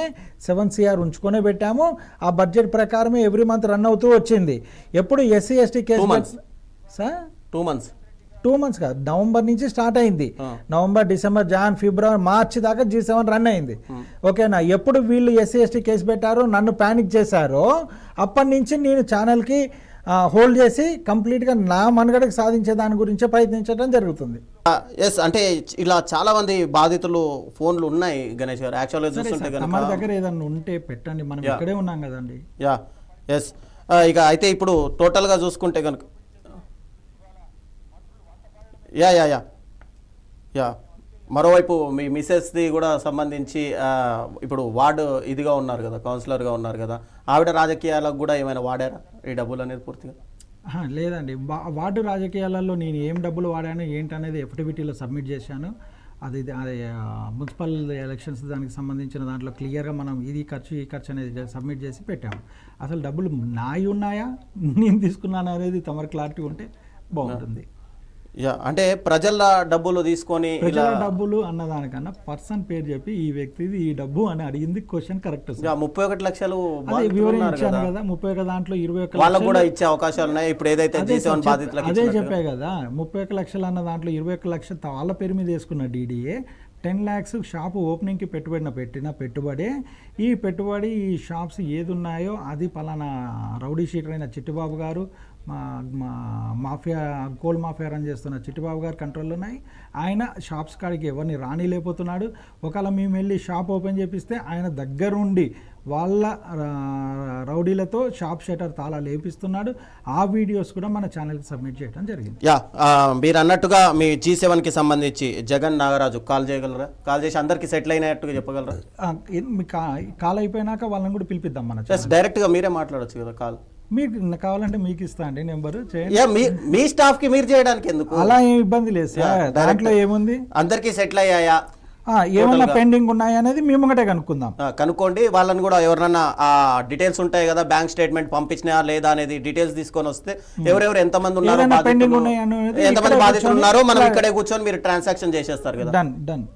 Speaker 2: 7 CR ఉంచుకొనే పెట్టాము. ఆ బడ్జెట్ ప్రకారమే ఎవ్రీ మంత్ రన్ అవుతూ వచ్చింది. ఎప్పుడు SC ST case sir
Speaker 1: 2 months
Speaker 2: 2 months కాదు, నవంబర్ నుంచి స్టార్ట్ అయింది. నవంబర్, డిసెంబర్, జాన్, ఫిబ్రవరి, మార్చి దాకా G7 రన్ అయింది. ఓకేనా, ఎప్పుడు వీళ్ళు SC ST కేసు పెట్టారో, నన్ను ప్యానిక్ చేశారో, అప్పటి నుంచి నేను ఛానల్కి హోల్డ్ చేసి కంప్లీట్గా నా మనుగడకు సాధించే దాని గురించే ప్రయత్నించడం జరుగుతుంది.
Speaker 1: ఎస్, అంటే ఇలా చాలా మంది బాధితులు ఫోన్లు ఉన్నాయి గణేష్ గారు. యాక్చువల్గా చూస్తుంటే
Speaker 2: మన దగ్గర ఏదన్నా ఉంటే పెట్టండి, మనం ఇక్కడే ఉన్నాం కదండి.
Speaker 1: యా ఎస్, ఇక అయితే ఇప్పుడు టోటల్గా చూసుకుంటే కనుక యా యా యా యా మరోవైపు మీ మిసెస్ది కూడా సంబంధించి ఇప్పుడు వార్డు ఇదిగా ఉన్నారు కదా, కౌన్సిలర్గా ఉన్నారు కదా, ఆవిడ రాజకీయాలకు కూడా ఏమైనా వాడారా ఈ డబ్బులు అనేది పూర్తిగా?
Speaker 2: లేదండి, వార్డు రాజకీయాలలో నేను ఏం డబ్బులు వాడాను ఏంటనేది ఎఫిడవిటీలో సబ్మిట్ చేశాను. అది మున్సిపల్ ఎలక్షన్స్ దానికి సంబంధించిన దాంట్లో క్లియర్గా మనం ఇది ఖర్చు ఈ ఖర్చు అనేది సబ్మిట్ చేసి పెట్టాము. అసలు డబ్బులు నాయి ఉన్నాయా, నేను తీసుకున్నాను అనేది తమరు క్లారిటీ ఉంటే బాగుంటుంది.
Speaker 1: యా, అంటే ప్రజల డబ్బులు తీసుకొని
Speaker 2: ప్రజల డబ్బులు అన్నదానికన్నా పర్సన్ పేరు చెప్పి ఈ వ్యక్తిది ఈ డబ్బు అని అడిగింది క్వశ్చన్ కరెక్ట్.
Speaker 1: 31 లక్షలు
Speaker 2: వివరించాను కదా, 31 దాంట్లో 21
Speaker 1: వాళ్ళకు కూడా ఇచ్చే అవకాశాలు ఉన్నాయి. ఇప్పుడు ఏదైతే G7 బాధితులకు
Speaker 2: అదే చెప్పే కదా, 31 లక్షలు అన్న దాంట్లో 21 లక్షలు వాళ్ళ పేరు మీద వేసుకున్న DDA, 10 lakhs షాపు ఓపెనింగ్కి పెట్టిన పెట్టుబడి. ఈ పెట్టుబడి ఈ షాప్స్ ఏది ఉన్నాయో అది పలానా రౌడీ షీటర్ అయిన చిట్టిబాబు గారు, మా మాఫియా కోల్ మాఫియా రన్ చేస్తున్న చిట్టిబాబు గారు కంట్రోల్లో ఉన్నాయి. ఆయన షాప్స్ కాడికి ఎవరిని రానిలేకపోతున్నాడు. ఒకవేళ మేము వెళ్ళి షాప్ ఓపెన్ చేపిస్తే ఆయన దగ్గరుండి వాళ్ళ రౌడీలతో షాప్ షటర్ తాళా లేపిస్తున్నాడు. ఆ వీడియోస్ కూడా మన ఛానల్కి సబ్మిట్ చేయడం జరిగింది.
Speaker 1: యా, మీరు అన్నట్టుగా మీ G7కి సంబంధించి జగన్ నాగరాజు కాల్ చేయగలరా? కాల్ చేసి అందరికి సెటిల్ అయినట్టుగా చెప్పగలరా?
Speaker 2: కాల్ అయిపోయినాక వాళ్ళని కూడా పిలిపిద్దాం. మన
Speaker 1: డైరెక్ట్గా మీరే మాట్లాడొచ్చు కదా కాల్.
Speaker 2: మీకు కావాలంటే మీకు ఇస్తా అండి నెంబరు,
Speaker 1: మీ స్టాఫ్ కి మీరు చేయడానికి ఎందుకు?
Speaker 2: అలా ఏం ఇబ్బంది లేదు సార్, దాంట్లో ఏముంది,
Speaker 1: అందరికీ సెటిల్ అయ్యాయా,
Speaker 2: ఏమన్నా పెండింగ్ ఉన్నాయా అనేది మేము ఒకటే కనుక్కుందాం.
Speaker 1: కనుక్కోండి, వాళ్ళని కూడా ఎవరన్నా ఆ డీటెయిల్స్ ఉంటాయి కదా, బ్యాంక్ స్టేట్మెంట్ పంపించినా లేదా అనేది డీటెయిల్స్ తీసుకొని వస్తే ఎవరెవరు ఎంతమంది ఉన్నారో, ఎంతమంది బాధితులు ఉన్నారో మనం ఇక్కడే కూర్చొని మీరు ట్రాన్సాక్షన్ చేసేస్తారు కదా.
Speaker 2: డన్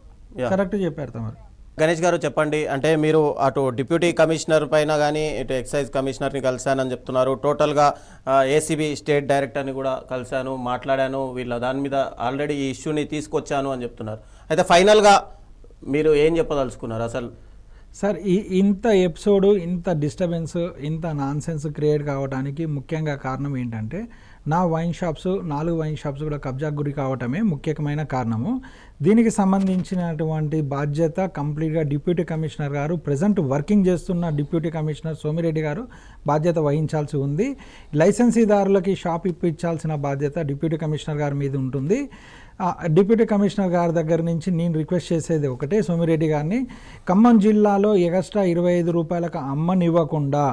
Speaker 2: కరెక్ట్ చెప్పారు తమరు.
Speaker 1: గణేష్ గారు చెప్పండి, అంటే మీరు అటు డిప్యూటీ కమిషనర్ పైన కానీ ఇటు ఎక్సైజ్ కమిషనర్ని కలిశానని చెప్తున్నారు, టోటల్గా ఏసీబీ స్టేట్ డైరెక్టర్ని కూడా కలిశాను, మాట్లాడాను, వీళ్ళ దాని మీద ఆల్రెడీ ఈ ఇష్యూని తీసుకొచ్చాను అని చెప్తున్నారు. అయితే ఫైనల్గా మీరు ఏం చెప్పదలుచుకున్నారు అసలు?
Speaker 2: సార్, ఇంత ఎపిసోడు, ఇంత డిస్టర్బెన్స్, ఇంత నాన్సెన్స్ క్రియేట్ కావడానికి ముఖ్యంగా కారణం ఏంటంటే నా వైన్ షాప్స్ 4 వైన్ షాప్స్ కూడా కబ్జాకు గురి కావటమే ముఖ్యమైన కారణము. దీనికి సంబంధించినటువంటి బాధ్యత కంప్లీట్గా డిప్యూటీ కమిషనర్ గారు, ప్రజెంట్ వర్కింగ్ చేస్తున్న డిప్యూటీ కమిషనర్ సోమిరెడ్డి గారు బాధ్యత వహించాల్సి ఉంది. లైసెన్సీదారులకి షాప్ ఇప్పించాల్సిన బాధ్యత డిప్యూటీ కమిషనర్ గారి మీద ఉంటుంది. డిప్యూటీ కమిషనర్ గారి దగ్గర నుంచి నేను రిక్వెస్ట్ చేసేది ఒకటే, సోమిరెడ్డి గారిని ఖమ్మం జిల్లాలో ఎక్స్ట్రా 25 రూపాయలకు అమ్మనివ్వకుండా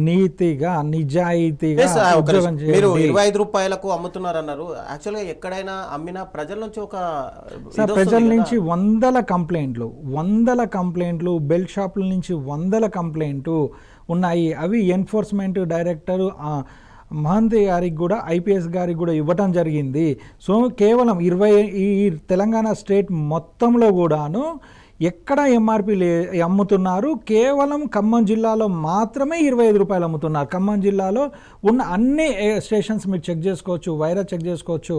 Speaker 2: నీతిగా నిజాయితీగా ఉద్యోగం చేయండి.
Speaker 1: మీరు 25 రూపాయలకు అమ్ముతున్నారు అన్నారు. యాక్చువల్గా ఎక్కడైనా అమ్మినా ప్రజల నుంచి
Speaker 2: ప్రజల నుంచి వందల కంప్లైంట్లు, బెల్ట్ షాపుల నుంచి 100 కంప్లైంట్లు ఉన్నాయి. అవి ఎన్ఫోర్స్మెంట్ డైరెక్టర్ మహంతి గారికి కూడా, IPS గారికి కూడా ఇవ్వటం జరిగింది. సో కేవలం ఈ తెలంగాణ స్టేట్ మొత్తంలో కూడాను ఎక్కడ MRP అమ్ముతున్నారు, కేవలం ఖమ్మం జిల్లాలో మాత్రమే 25 రూపాయలు అమ్ముతున్నారు. ఖమ్మం జిల్లాలో ఉన్న అన్ని స్టేషన్స్ మీరు చెక్ చేసుకోవచ్చు, వైరా చెక్ చేసుకోవచ్చు,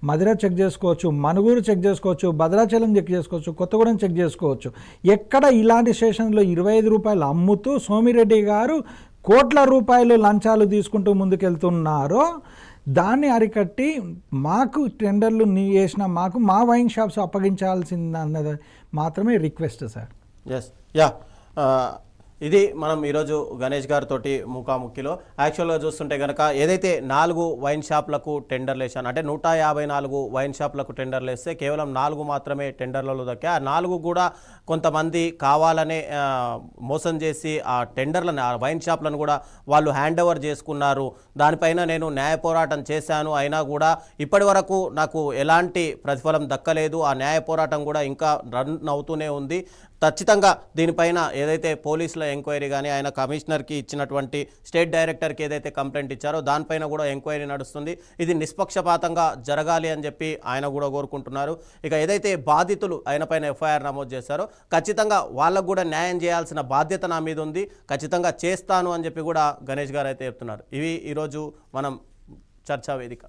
Speaker 2: మధిర చెక్ చేసుకోవచ్చు, మనుగూరు చెక్ చేసుకోవచ్చు, భద్రాచలం చెక్ చేసుకోవచ్చు, కొత్తగూడెం చెక్ చేసుకోవచ్చు. ఎక్కడ ఇలాంటి స్టేషన్లో 25 రూపాయలు అమ్ముతూ సోమిరెడ్డి గారు కోట్ల రూపాయలు లంచాలు తీసుకుంటూ ముందుకెళ్తున్నారో దాన్ని అరికట్టి మాకు టెండర్లు వేసిన మాకు మా వైన్ షాప్స్ అప్పగించాల్సిందన్నది మాత్రమే రిక్వెస్ట్ సార్.
Speaker 1: ఎస్, యా, ఇది మనం ఈరోజు గణేష్ గారితో ముఖాముఖిలో యాక్చువల్గా చూస్తుంటే కనుక ఏదైతే 4 వైన్ షాప్లకు టెండర్లు వేసాను, అంటే 154 వైన్ షాప్లకు టెండర్లు వేస్తే కేవలం 4 మాత్రమే టెండర్లలో దక్కా. ఆ 4 కూడా కొంతమంది కావాలనే మోసం చేసి ఆ టెండర్లను, ఆ వైన్ షాప్లను కూడా వాళ్ళు హ్యాండ్ ఓవర్ చేసుకున్నారు. దానిపైన నేను న్యాయ పోరాటం చేశాను, అయినా కూడా ఇప్పటి వరకు నాకు ఎలాంటి ప్రతిఫలం దక్కలేదు. ఆ న్యాయ పోరాటం కూడా ఇంకా రన్ అవుతూనే ఉంది. ఖచ్చితంగా దీనిపైన ఏదైతే పోలీసుల ఎంక్వైరీ కానీ ఆయన కమిషనర్కి ఇచ్చినటువంటి స్టేట్ డైరెక్టర్కి ఏదైతే కంప్లైంట్ ఇచ్చారో దానిపైన కూడా ఎంక్వైరీ నడుస్తుంది. ఇది నిష్పక్షపాతంగా జరగాలి అని చెప్పి ఆయన కూడా కోరుకుంటున్నారు. ఇక ఏదైతే బాధితులు ఆయన పైన ఎఫ్ఐఆర్ నమోదు చేశారో ఖచ్చితంగా వాళ్ళకు కూడా న్యాయం చేయాల్సిన బాధ్యత నా మీద ఉంది, ఖచ్చితంగా చేస్తాను అని చెప్పి కూడా గణేష్ గారు అయితే చెప్తున్నారు. ఇవి ఈరోజు మనం చర్చా వేదిక.